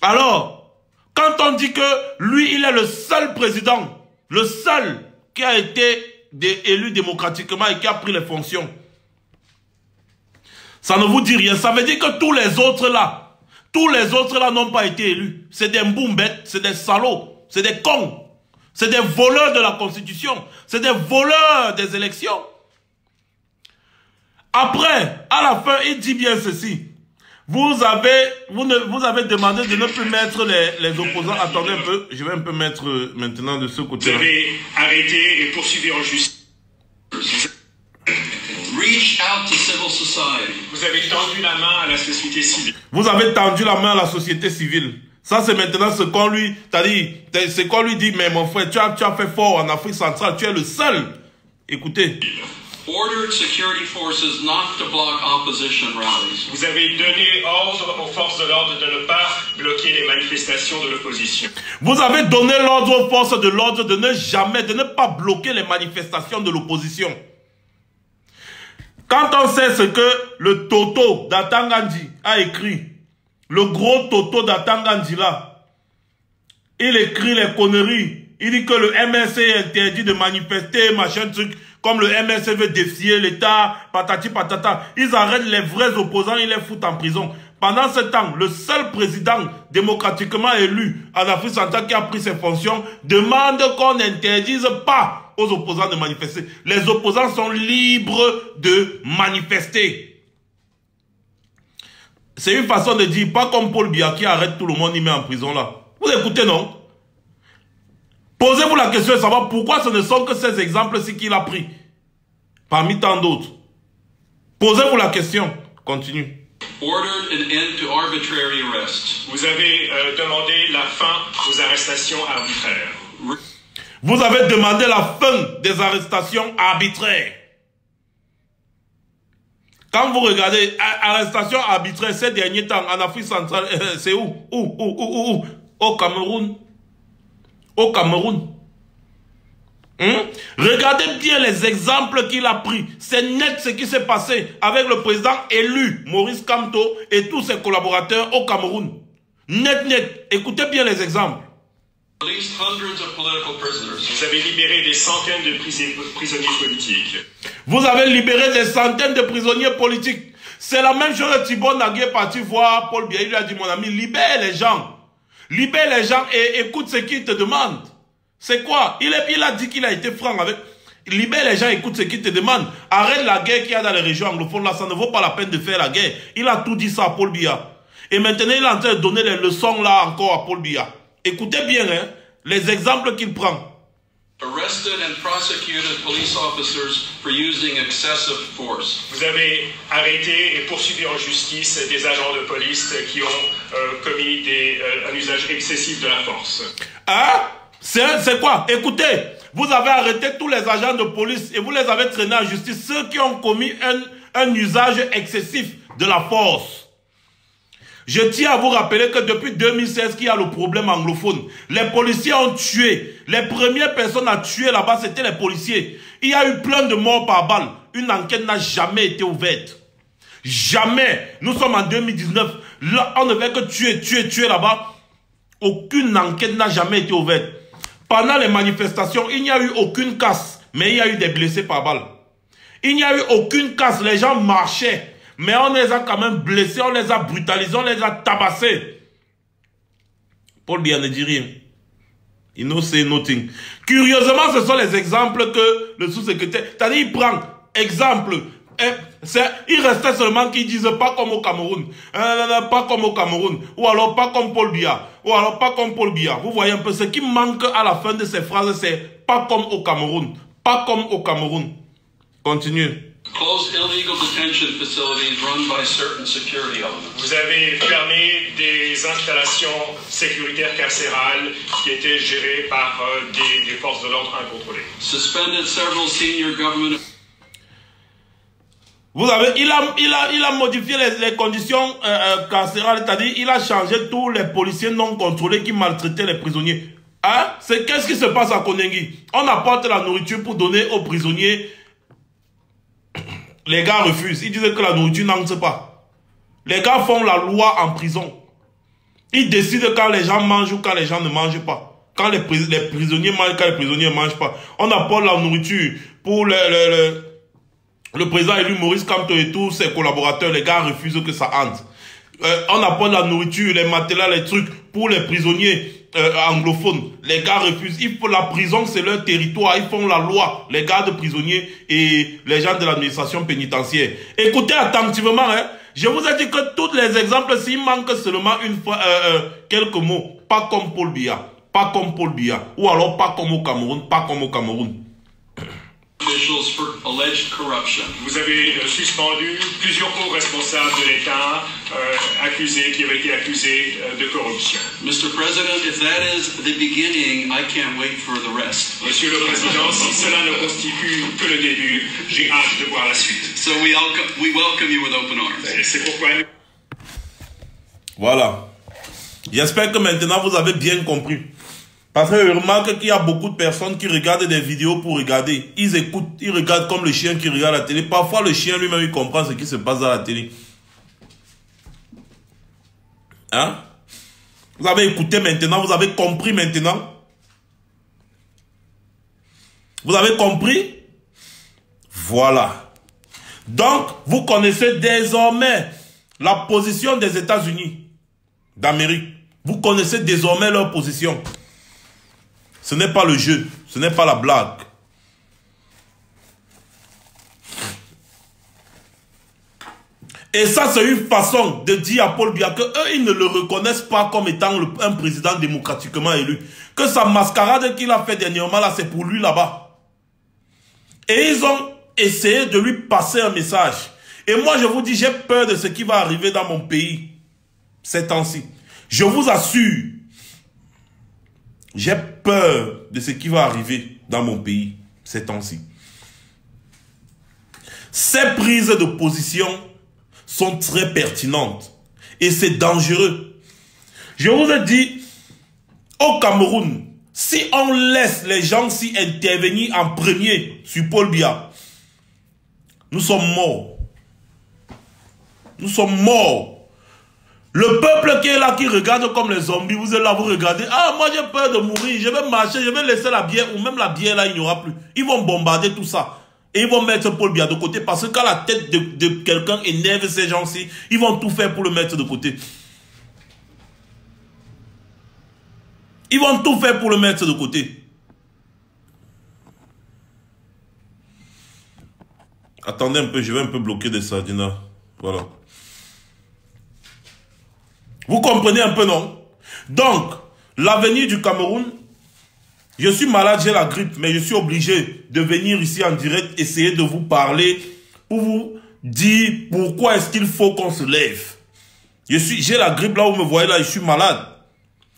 Alors, quand on dit que lui, il est le seul président, le seul qui a été élu démocratiquement et qui a pris les fonctions, ça ne vous dit rien. Ça veut dire que tous les autres là n'ont pas été élus. C'est des mboumbettes, c'est des salauds, c'est des cons, c'est des voleurs de la Constitution, c'est des voleurs des élections. Après, à la fin, il dit bien ceci. Vous avez demandé de ne plus mettre les opposants. Attendez un peu, je vais un peu mettre maintenant de ce côté-là. Vous avez arrêté et poursuivi en justice. Reach out to civil society. Vous avez tendu la main à la société civile. Vous avez tendu la main à la société civile. Ça, c'est maintenant ce qu'on lui, c'est qu'on lui dit, mais mon frère, tu as fait fort en Afrique centrale, tu es le seul. Écoutez. Ordered security forces not to block opposition rallies. Vous avez donné ordre aux forces de l'ordre de ne pas bloquer les manifestations de l'opposition. Vous avez donné l'ordre aux forces de l'ordre de ne pas bloquer les manifestations de l'opposition. Quand on sait ce que le Toto d'Atangandi a écrit, le gros Toto d'Atangandi là, il écrit les conneries. Il dit que le MSC est interdit de manifester, machin truc, comme le MSC veut défier l'État, patati patata. Ils arrêtent les vrais opposants, ils les foutent en prison. Pendant ce temps, le seul président démocratiquement élu en Afrique centrale qui a pris ses fonctions demande qu'on n'interdise pas aux opposants de manifester. Les opposants sont libres de manifester. C'est une façon de dire, pas comme Paul Biya qui arrête tout le monde, il met en prison là. Vous écoutez, non? Posez-vous la question de savoir pourquoi ce ne sont que ces exemples-ci qu'il a pris. Parmi tant d'autres. Posez-vous la question. Continue. Ordered an end to arbitrary arrests. Vous avez demandé la fin aux arrestations arbitraires. Vous avez demandé la fin des arrestations arbitraires. Quand vous regardez arrestations arbitraires ces derniers temps en Afrique centrale, c'est où? Au Cameroun. Au Cameroun. Regardez bien les exemples qu'il a pris. C'est net ce qui s'est passé avec le président élu, Maurice Kamto, et tous ses collaborateurs au Cameroun. Net. Écoutez bien les exemples. Vous avez libéré des centaines de prisonniers politiques. Vous avez libéré des centaines de prisonniers politiques. C'est la même chose que Thibault Nagui est parti voir Paul Biya. Il lui a dit, mon ami, libère les gens. Libère les gens et écoute ce qu'ils te demandent. C'est quoi? Il a dit qu'il a été franc avec... Libère les gens, écoute ce qu'ils te demandent. Arrête la guerre qu'il y a dans les régions anglophones. Là, ça ne vaut pas la peine de faire la guerre. Il a tout dit ça à Paul Biya. Et maintenant, il est en train de donner les leçons là encore à Paul Biya. Écoutez bien, hein, les exemples qu'il prend. Arrested and prosecuted police officers for using excessive force. Vous avez arrêté et poursuivi en justice des agents de police qui ont commis un usage excessif de la force. Hein? C'est quoi? Écoutez, vous avez arrêté tous les agents de police et vous les avez traînés en justice, ceux qui ont commis un usage excessif de la force. Je tiens à vous rappeler que depuis 2016 qu'il y a le problème anglophone. Les policiers ont tué. Les premières personnes à tuer là-bas, c'était les policiers. Il y a eu plein de morts par balle. Une enquête n'a jamais été ouverte. Jamais. Nous sommes en 2019. Là, on ne fait que tuer là-bas. Aucune enquête n'a jamais été ouverte. Pendant les manifestations, il n'y a eu aucune casse. Mais il y a eu des blessés par balle. Il n'y a eu aucune casse. Les gens marchaient. Mais on les a quand même blessés, on les a brutalisés, on les a tabassés. Paul Biya ne dit rien. Il ne sait nothing. Curieusement, ce sont les exemples que le sous-secrétaire... C'est-à-dire, il prend exemple. Il restait seulement qu'ils disent pas comme au Cameroun. Pas comme au Cameroun. Ou alors pas comme Paul Biya. Ou alors pas comme Paul Biya. Vous voyez un peu, ce qui manque à la fin de ces phrases, c'est pas comme au Cameroun. Pas comme au Cameroun. Continue. Closed illegal detention facilities run by certain security elements. Vous avez fermé des installations sécuritaires carcérales qui étaient gérées par des forces de l'ordre incontrôlées. Suspended several senior government. Vous avez, il a modifié les conditions carcérales, c'est-à-dire il a changé tous les policiers non contrôlés qui maltraitaient les prisonniers. Hein? Qu'est-ce qui se passe à Konengi? On apporte la nourriture pour donner aux prisonniers. Les gars refusent. Ils disent que la nourriture n'entre pas. Les gars font la loi en prison. Ils décident quand les gens mangent ou quand les gens ne mangent pas. Quand les prisonniers mangent, quand les prisonniers ne mangent pas. On apporte la nourriture pour le président élu Maurice Kamto et tous ses collaborateurs. Les gars refusent que ça entre. On apporte la nourriture, les matelas, les trucs pour les prisonniers anglophones. Les gars refusent. La prison, c'est leur territoire. Ils font la loi. Les gardes prisonniers et les gens de l'administration pénitentiaire. Écoutez attentivement. Hein. Je vous ai dit que tous les exemples, s'il manque seulement une fois quelques mots. Pas comme Paul Biya. Pas comme Paul Biya. Ou alors pas comme au Cameroun. Pas comme au Cameroun. Officials for alleged corruption. Vous avez suspendu plusieurs hauts responsables de l'État qui avaient été accusés de corruption. Mr. President, if that is the beginning, I can't wait for the rest. Monsieur le Président, si cela ne constitue que le début, j'ai hâte de voir la suite. So we welcome you with open arms. C'est pourquoi nous... Voilà. J'espère que maintenant vous avez bien compris. Parce que je remarque qu'il y a beaucoup de personnes qui regardent des vidéos pour regarder. Ils écoutent, ils regardent comme le chien qui regarde la télé. Parfois, le chien lui-même, il comprend ce qui se passe dans la télé. Hein? Vous avez écouté maintenant, vous avez compris maintenant. Vous avez compris? Voilà. Donc, vous connaissez désormais la position des États-Unis d'Amérique. Vous connaissez désormais leur position. Ce n'est pas le jeu, ce n'est pas la blague. Et ça, c'est une façon de dire à Paul Biya qu'eux, ils ne le reconnaissent pas comme étant un président démocratiquement élu. Que sa mascarade qu'il a fait dernièrement, là, c'est pour lui là-bas. Et ils ont essayé de lui passer un message. Et moi, je vous dis, j'ai peur de ce qui va arriver dans mon pays ces temps-ci. Je vous assure. J'ai peur de ce qui va arriver dans mon pays ces temps-ci. Ces prises de position sont très pertinentes et c'est dangereux. Je vous ai dit, au Cameroun, si on laisse les gens s'y intervenir en premier sur Paul Biya, nous sommes morts. Nous sommes morts. Le peuple qui est là, qui regarde comme les zombies, vous êtes là, vous regardez. Ah, moi j'ai peur de mourir, je vais marcher, je vais laisser la bière, ou même la bière là, il n'y aura plus. Ils vont bombarder tout ça. Et ils vont mettre Paul Biya de côté, parce que quand la tête de quelqu'un énerve ces gens-ci, ils vont tout faire pour le mettre de côté. Ils vont tout faire pour le mettre de côté. Attendez un peu, je vais un peu bloquer des sardines. Voilà. Vous comprenez un peu, non? Donc, l'avenir du Cameroun, je suis malade, j'ai la grippe, mais je suis obligé de venir ici en direct, essayer de vous parler pour vous dire pourquoi est-ce qu'il faut qu'on se lève. J'ai la grippe là où vous me voyez là, je suis malade.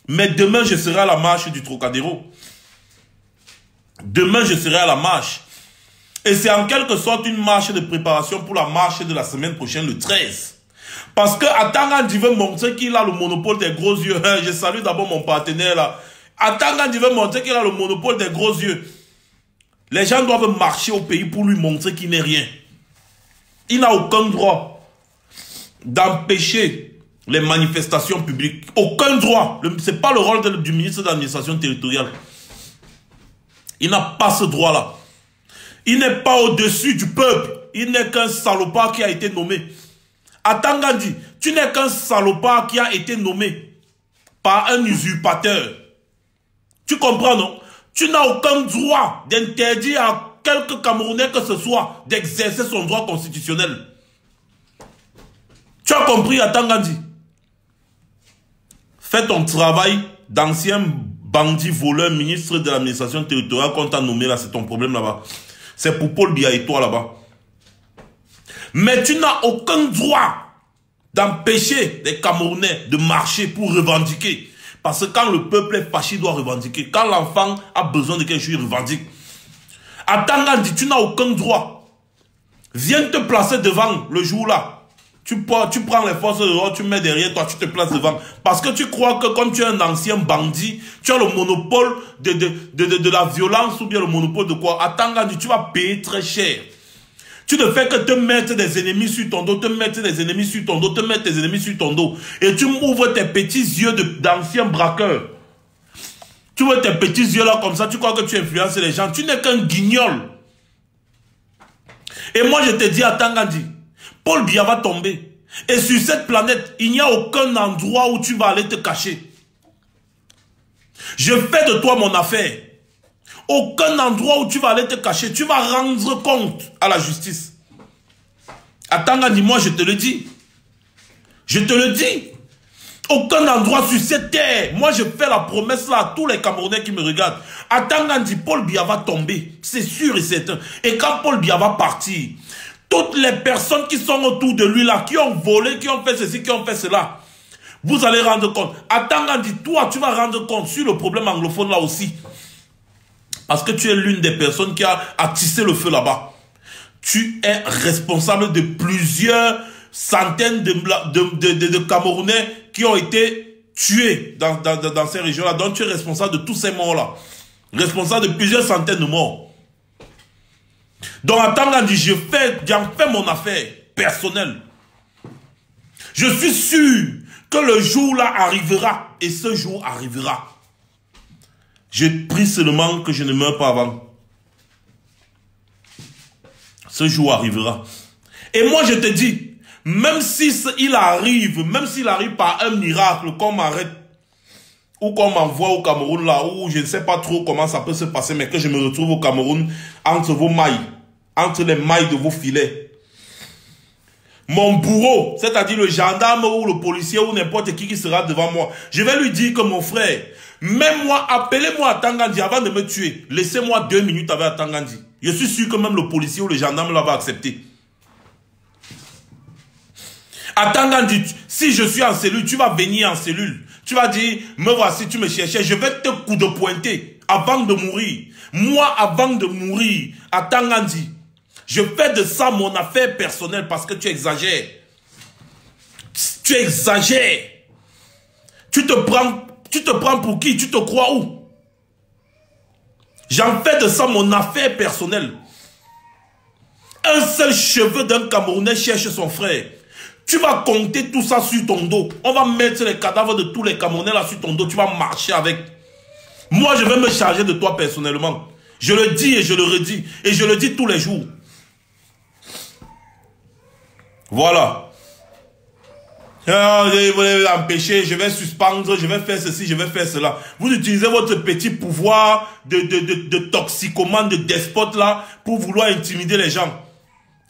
Mais demain, je serai à la marche du Trocadéro. Demain, je serai à la marche. Et c'est en quelque sorte une marche de préparation pour la marche de la semaine prochaine, le 13. Parce que Atangandi veut montrer qu'il a le monopole des gros yeux. Je salue d'abord mon partenaire là. Atangandi veut montrer qu'il a le monopole des gros yeux. Les gens doivent marcher au pays pour lui montrer qu'il n'est rien. Il n'a aucun droit d'empêcher les manifestations publiques. Aucun droit. Ce n'est pas le rôle du ministre de l'administration territoriale. Il n'a pas ce droit-là. Il n'est pas au-dessus du peuple. Il n'est qu'un salopard qui a été nommé. Atangandi, tu n'es qu'un salopard qui a été nommé par un usurpateur. Tu comprends, non? Tu n'as aucun droit d'interdire à quelque Camerounais que ce soit d'exercer son droit constitutionnel. Tu as compris, Atangandi? Fais ton travail d'ancien bandit, voleur, ministre de l'administration territoriale qu'on t'a nommé là, c'est ton problème là-bas. C'est pour Paul Biya et toi là-bas. Mais tu n'as aucun droit d'empêcher les Camerounais de marcher pour revendiquer. Parce que quand le peuple est fâché, il doit revendiquer. Quand l'enfant a besoin de quelque chose, il revendique. Atangandi, tu n'as aucun droit. Viens te placer devant le jour là. Tu prends les forces de l'ordre, tu mets derrière toi, tu te places devant. Parce que tu crois que comme tu es un ancien bandit, tu as le monopole de la violence ou bien le monopole de quoi? Atangandi, tu vas payer très cher. Tu ne fais que te mettre des ennemis sur ton dos, te mettre des ennemis sur ton dos, te mettre des ennemis sur ton dos. Et tu m'ouvres tes petits yeux d'anciens braqueurs. Tu vois tes petits yeux là comme ça, tu crois que tu influences les gens. Tu n'es qu'un guignol. Et moi je te dis à Atangandi, Paul Biya va tomber. Et sur cette planète, il n'y a aucun endroit où tu vas aller te cacher. Je fais de toi mon affaire. Aucun endroit où tu vas aller te cacher. Tu vas rendre compte à la justice. Atangandi, moi je te le dis. Je te le dis. Aucun endroit sur cette terre. Moi je fais la promesse là à tous les Camerounais qui me regardent. Atangandi, Paul Biya va tomber. C'est sûr et certain. Et quand Paul Biya va partir, toutes les personnes qui sont autour de lui là, qui ont volé, qui ont fait ceci, qui ont fait cela, vous allez rendre compte. Atangandi, toi tu vas rendre compte sur le problème anglophone là aussi. Parce que tu es l'une des personnes qui a attissé le feu là-bas. Tu es responsable de plusieurs centaines de Camerounais qui ont été tués dans ces régions-là. Donc tu es responsable de tous ces morts-là. Responsable de plusieurs centaines de morts. Donc Atangandi, j'en fais mon affaire personnelle. Je suis sûr que le jour là arrivera. Et ce jour arrivera. Je prie seulement que je ne meure pas avant. Ce jour arrivera. Et moi je te dis, même s'il arrive par un miracle, qu'on m'arrête, ou qu'on m'envoie au Cameroun là, où je ne sais pas trop comment ça peut se passer, mais que je me retrouve au Cameroun, entre vos mailles, entre les mailles de vos filets. Mon bourreau, c'est-à-dire le gendarme ou le policier ou n'importe qui sera devant moi, je vais lui dire que mon frère, même moi, appelez-moi Atangandi avant de me tuer. Laissez-moi 2 minutes avec Atangandi. Je suis sûr que même le policier ou le gendarme là va accepter. Atangandi, si je suis en cellule, tu vas venir en cellule. Tu vas dire, me voici, tu me cherchais. Je vais te coup de pointer avant de mourir. Moi, avant de mourir, Atangandi, je fais de ça mon affaire personnelle parce que tu exagères. Tu exagères. Tu te prends pour qui? Tu te crois où? J'en fais de ça mon affaire personnelle. Un seul cheveu d'un Camerounais cherche son frère. Tu vas compter tout ça sur ton dos. On va mettre les cadavres de tous les Camerounais là sur ton dos. Tu vas marcher avec. Moi, je vais me charger de toi personnellement. Je le dis et je le redis. Et je le dis tous les jours. Voilà. Vous voulez empêcher, je vais suspendre, je vais faire ceci, je vais faire cela. Vous utilisez votre petit pouvoir de toxicomane, de despote là, pour vouloir intimider les gens.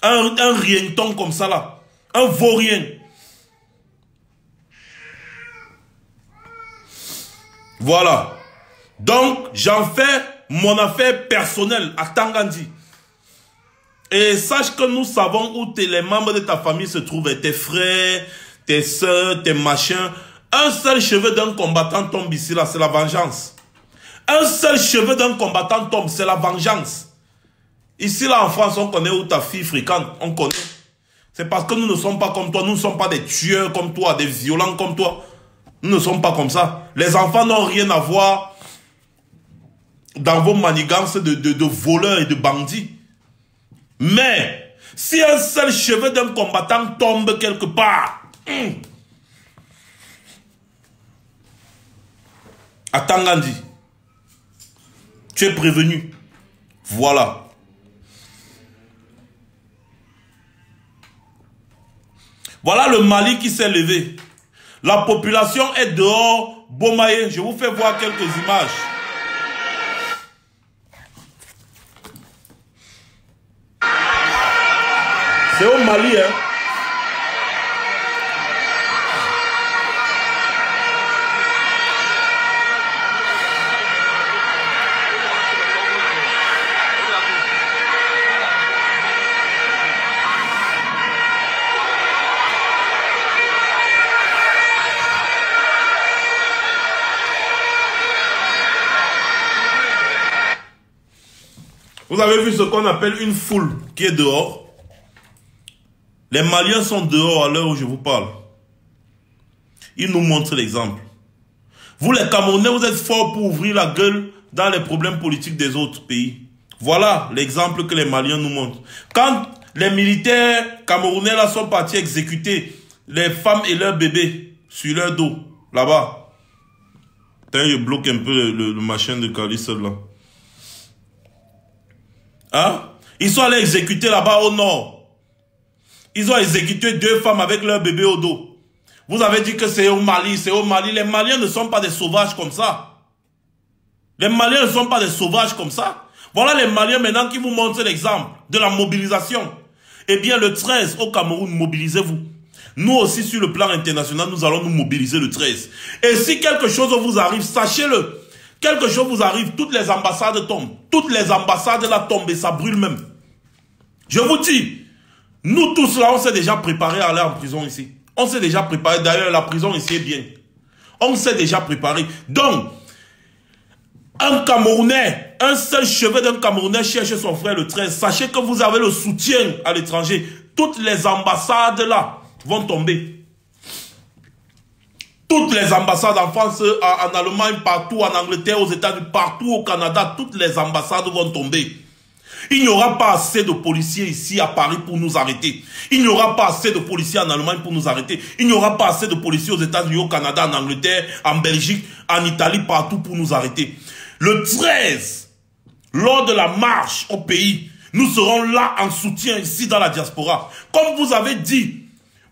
Un rienton comme ça là. Un vaurien. Voilà. Donc, j'en fais mon affaire personnelle à Tangandi. Et sache que nous savons où les membres de ta famille se trouvent. Tes frères, tes soeurs, tes machins. Un seul cheveu d'un combattant tombe ici, là, c'est la vengeance. Un seul cheveu d'un combattant tombe, c'est la vengeance. Ici, là, en France, on connaît où ta fille fréquente. On connaît. C'est parce que nous ne sommes pas comme toi. Nous ne sommes pas des tueurs comme toi, des violents comme toi. Nous ne sommes pas comme ça. Les enfants n'ont rien à voir dans vos manigances de voleurs et de bandits. Mais, si un seul cheveu d'un combattant tombe quelque part, à Tangandi, tu es prévenu. Voilà. Voilà le Mali qui s'est levé. La population est dehors, Bomaye. Je vous fais voir quelques images. C'est au Mali, hein. Vous avez vu ce qu'on appelle une foule qui est dehors. Les Maliens sont dehors à l'heure où je vous parle. Ils nous montrent l'exemple. Vous les Camerounais, vous êtes forts pour ouvrir la gueule dans les problèmes politiques des autres pays. Voilà l'exemple que les Maliens nous montrent. Quand les militaires camerounais là sont partis exécuter les femmes et leurs bébés sur leur dos, là-bas. Je bloque un peu le machin de Calice là. Hein? Ils sont allés exécuter là-bas au nord. Ils ont exécuté 2 femmes avec leur bébé au dos. Vous avez dit que c'est au Mali, c'est au Mali. Les Maliens ne sont pas des sauvages comme ça. Les Maliens ne sont pas des sauvages comme ça. Voilà les Maliens maintenant qui vous montrent l'exemple de la mobilisation. Eh bien le 13 au Cameroun, mobilisez-vous. Nous aussi sur le plan international, nous allons nous mobiliser le 13. Et si quelque chose vous arrive, sachez-le. Quelque chose vous arrive, toutes les ambassades tombent. Toutes les ambassades là tombent et ça brûle même. Je vous dis, nous tous là, on s'est déjà préparé à aller en prison ici. On s'est déjà préparé. D'ailleurs, la prison ici est bien. On s'est déjà préparé. Donc, un Camerounais, un seul cheveu d'un Camerounais cherche son frère le 13. Sachez que vous avez le soutien à l'étranger. Toutes les ambassades là vont tomber. Toutes les ambassades en France, en Allemagne, partout, en Angleterre, aux États-Unis, partout au Canada, toutes les ambassades vont tomber. Il n'y aura pas assez de policiers ici à Paris pour nous arrêter. Il n'y aura pas assez de policiers en Allemagne pour nous arrêter. Il n'y aura pas assez de policiers aux États-Unis, au Canada, en Angleterre, en Belgique, en Italie, partout pour nous arrêter. Le 13, lors de la marche au pays, nous serons là en soutien ici dans la diaspora. Comme vous avez dit,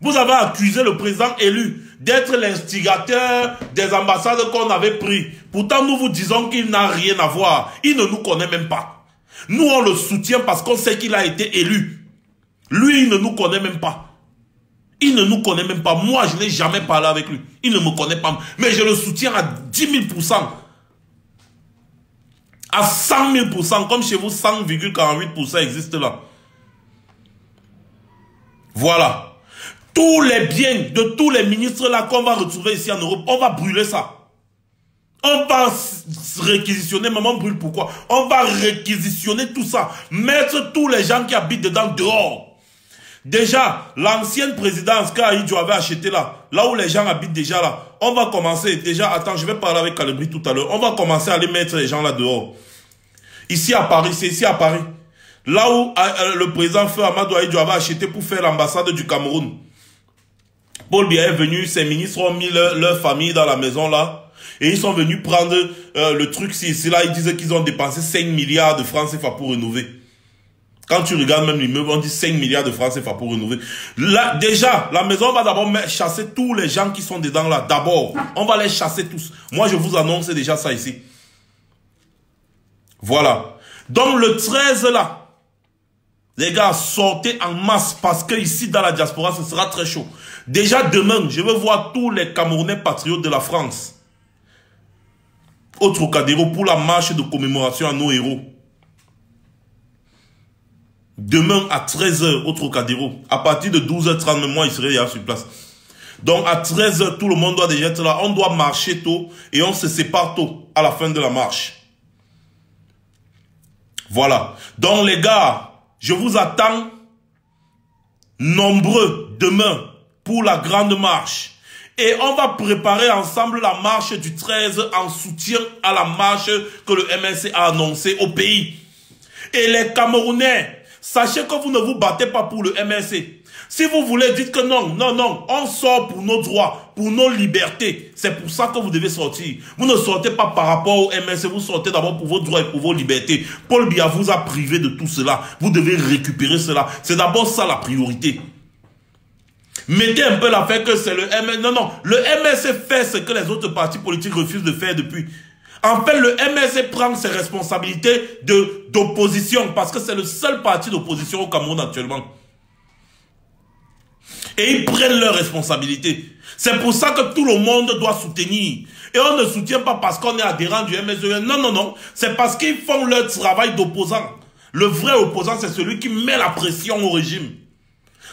vous avez accusé le président élu d'être l'instigateur des ambassades qu'on avait pris. Pourtant, nous vous disons qu'il n'a rien à voir. Il ne nous connaît même pas. Nous, on le soutient parce qu'on sait qu'il a été élu. Lui, il ne nous connaît même pas. Il ne nous connaît même pas. Moi, je n'ai jamais parlé avec lui. Il ne me connaît pas. Mais je le soutiens à 10 000%. À 100 000%. Comme chez vous, 100,48% existe là. Voilà. Tous les biens de tous les ministres là qu'on va retrouver ici en Europe, on va brûler ça. On va réquisitionner, maman brûle pourquoi? On va réquisitionner tout ça. Mettre tous les gens qui habitent dedans dehors. Déjà, l'ancienne présidence qu'Aïdjo avait acheté là où les gens habitent déjà là, on va commencer déjà, attends, je vais parler avec Calibri tout à l'heure, on va commencer à aller mettre les gens là dehors. Ici à Paris, c'est ici à Paris. Là où le président Feu Amadou Aïdjo avait acheté pour faire l'ambassade du Cameroun. Paul Biya est venu, ses ministres ont mis leur famille dans la maison là. Et ils sont venus prendre le truc ici là. Ils disaient qu'ils ont dépensé 5 milliards de francs CFA pour rénover. Quand tu regardes même l'immeuble, on dit 5 milliards de francs CFA pour rénover. Là, déjà, la maison va d'abord chasser tous les gens qui sont dedans là. D'abord, on va les chasser tous. Moi, je vous annonce déjà ça ici. Voilà. Donc le 13 là, les gars, sortez en masse parce que ici dans la diaspora, ce sera très chaud. Déjà demain, je veux voir tous les Camerounais patriotes de la France au Trocadéro pour la marche de commémoration à nos héros. Demain à 13h au Trocadéro. À partir de 12h30, moi, il serait déjà sur place. Donc à 13h, tout le monde doit déjà être là. On doit marcher tôt et on se sépare tôt à la fin de la marche. Voilà. Donc les gars, je vous attends nombreux demain pour la grande marche. Et on va préparer ensemble la marche du 13 en soutien à la marche que le MLC a annoncée au pays. Et les Camerounais, sachez que vous ne vous battez pas pour le MLC. Si vous voulez, dites que non, non, non, on sort pour nos droits, pour nos libertés. C'est pour ça que vous devez sortir. Vous ne sortez pas par rapport au MLC, vous sortez d'abord pour vos droits et pour vos libertés. Paul Biya vous a privé de tout cela. Vous devez récupérer cela. C'est d'abord ça la priorité. Mettez un peu l'affaire que c'est le MLC. Non, non, le MLC fait ce que les autres partis politiques refusent de faire depuis. En fait, le MLC prend ses responsabilités d'opposition parce que c'est le seul parti d'opposition au Cameroun actuellement. Et ils prennent leurs responsabilités. C'est pour ça que tout le monde doit soutenir. Et on ne soutient pas parce qu'on est adhérent du MSE. Non, non, non. C'est parce qu'ils font leur travail d'opposant. Le vrai opposant, c'est celui qui met la pression au régime.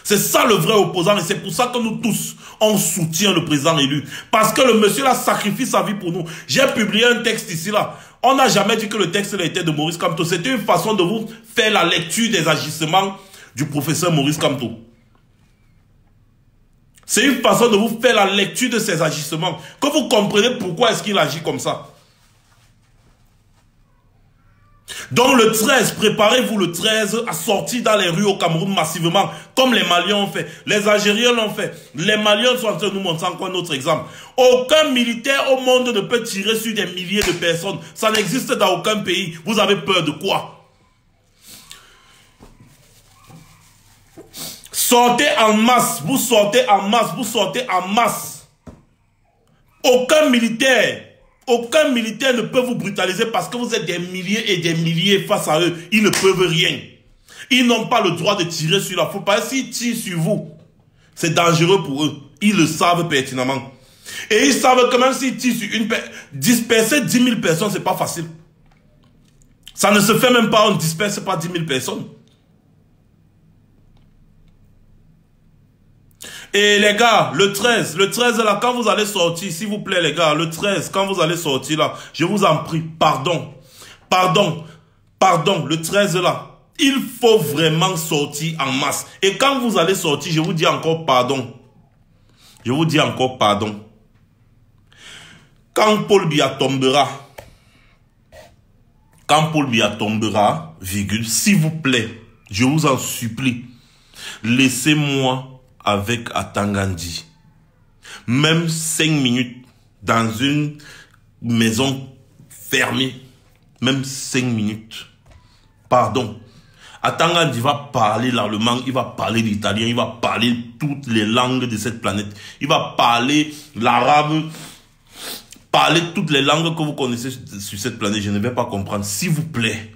C'est ça le vrai opposant. Et c'est pour ça que nous tous, on soutient le président élu. Parce que le monsieur là sacrifie sa vie pour nous. J'ai publié un texte ici là. On n'a jamais dit que le texte était de Maurice Kamto. C'était une façon de vous faire la lecture des agissements du professeur Maurice Kamto. C'est une façon de vous faire la lecture de ses agissements. Que vous comprenez pourquoi est-ce qu'il agit comme ça. Donc le 13, préparez-vous le 13 à sortir dans les rues au Cameroun massivement, comme les Maliens ont fait, les Algériens l'ont fait. Les Maliens sont en train de nous montrer encore un autre exemple. Aucun militaire au monde ne peut tirer sur des milliers de personnes. Ça n'existe dans aucun pays. Vous avez peur de quoi? Sortez en masse, vous sortez en masse, vous sortez en masse. Aucun militaire ne peut vous brutaliser parce que vous êtes des milliers et des milliers face à eux. Ils ne peuvent rien. Ils n'ont pas le droit de tirer sur la foule. Parce que s'ils tirent sur vous, c'est dangereux pour eux. Ils le savent pertinemment. Et ils savent que même s'ils tirent sur une personne, disperser 10 000 personnes, c'est pas facile. Ça ne se fait même pas, on ne disperse pas 10 000 personnes. Et les gars, le 13 là, quand vous allez sortir, s'il vous plaît les gars, le 13, quand vous allez sortir là, je vous en prie, pardon, le 13 là, il faut vraiment sortir en masse. Et quand vous allez sortir, je vous dis encore pardon. Je vous dis encore pardon. Quand Paul Biya tombera, virgule, s'il vous plaît, je vous en supplie, laissez-moi avec Atangandi. Même 5 minutes dans une maison fermée. Même 5 minutes. Pardon. Atangandi va parler l'allemand, il va parler l'italien, il va parler toutes les langues de cette planète. Il va parler l'arabe, parler toutes les langues que vous connaissez sur cette planète. Je ne vais pas comprendre. S'il vous plaît.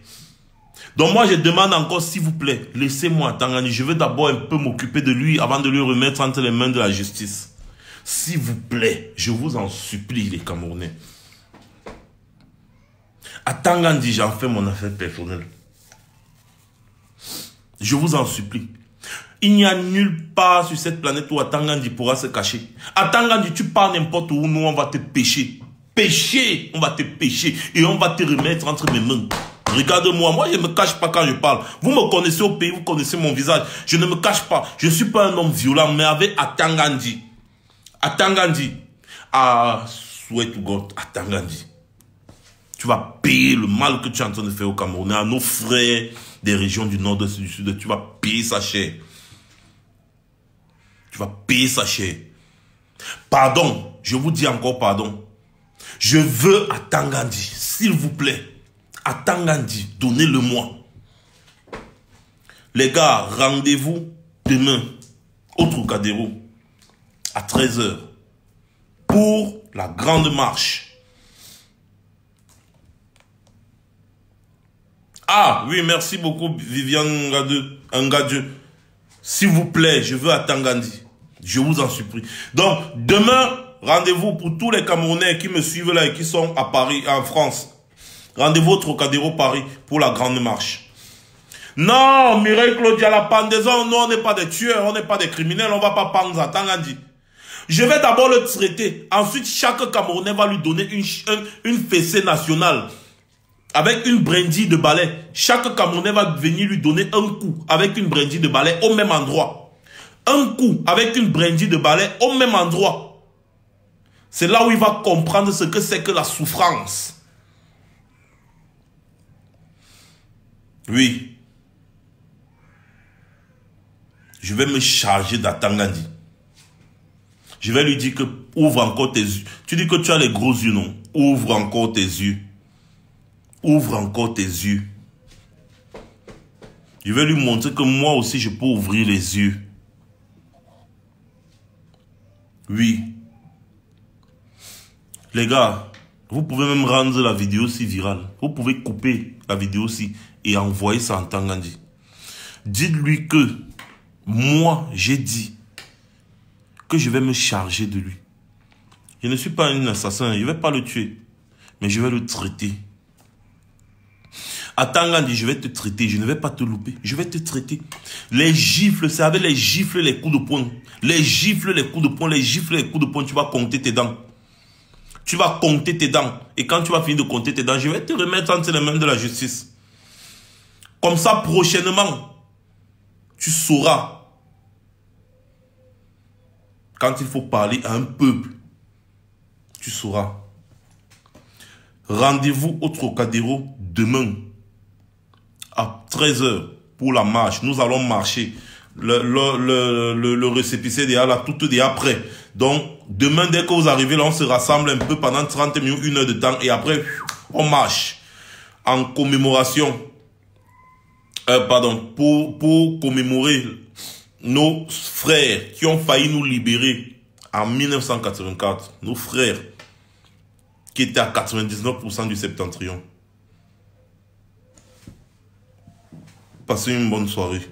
Donc moi je demande encore s'il vous plaît, laissez-moi Atangandi, je veux d'abord un peu m'occuper de lui avant de lui remettre entre les mains de la justice. S'il vous plaît, je vous en supplie les Camerounais. Atangandi, j'en fais mon affaire personnelle. Je vous en supplie. Il n'y a nulle part sur cette planète où Atangandi pourra se cacher. Atangandi, tu pars n'importe où, nous on va te pêcher. Pêcher, on va te pêcher et on va te remettre entre mes mains. Regarde-moi, moi je ne me cache pas quand je parle. Vous me connaissez au pays, vous connaissez mon visage. Je ne me cache pas. Je ne suis pas un homme violent, mais avec Atangandi. Atangandi. Ah, swear to God, Atangandi. Tu vas payer le mal que tu es en train de faire au Cameroun, à nos frères des régions du nord, du sud. Tu vas payer ça cher. Tu vas payer ça cher. Pardon, je vous dis encore pardon. Je veux à Tangandi, s'il vous plaît. À Tangandi, donnez-le-moi. Les gars, rendez-vous demain au Trocadéro à 13 h pour la grande marche. Ah oui, merci beaucoup Viviane Ngadjeu. S'il vous plaît, je veux à Tangandi. Je vous en supplie. Donc, demain, rendez-vous pour tous les Camerounais qui me suivent là et qui sont à Paris, en France. Rendez-vous au Trocadéro Paris pour la grande marche. Non, Mireille Claudia, la pendaison, non, on n'est pas des tueurs, on n'est pas des criminels, on ne va pas pendre à Tangandi. Je vais d'abord le traiter. Ensuite, chaque Camerounais va lui donner une fessée nationale. Avec une brindille de balai. Chaque Camerounais va venir lui donner un coup avec une brindille de balai au même endroit. Un coup avec une brindille de balai au même endroit. C'est là où il va comprendre ce que c'est que la souffrance. Oui. Je vais me charger d'Atangandi. Je vais lui dire que ouvre encore tes yeux. Tu dis que tu as les gros yeux, non? Ouvre encore tes yeux. Ouvre encore tes yeux. Je vais lui montrer que moi aussi je peux ouvrir les yeux. Oui. Les gars, vous pouvez même rendre la vidéo si virale. Vous pouvez couper la vidéo si et envoyer ça en Tangandi. Dites-lui que moi j'ai dit que je vais me charger de lui. Je ne suis pas un assassin, je ne vais pas le tuer. Mais je vais le traiter. À Tangandi, je vais te traiter, je ne vais pas te louper, je vais te traiter. Les gifles, c'est avec les gifles, les coups de poing. Les gifles, les coups de poing, les gifles, les coups de poing, tu vas compter tes dents. Tu vas compter tes dents. Et quand tu vas finir de compter tes dents, je vais te remettre entre les mains de la justice. Comme ça, prochainement, tu sauras. Quand il faut parler à un peuple, tu sauras. Rendez-vous au Trocadéro demain à 13 h pour la marche. Nous allons marcher. Le récépissé déjà là, tout est déjà prêt. Donc, demain, dès que vous arrivez là, on se rassemble un peu pendant 30 minutes, 1 heure de temps. Et après, on marche en commémoration. Pour commémorer nos frères qui ont failli nous libérer en 1984. Nos frères qui étaient à 99% du septentrion. Passez une bonne soirée.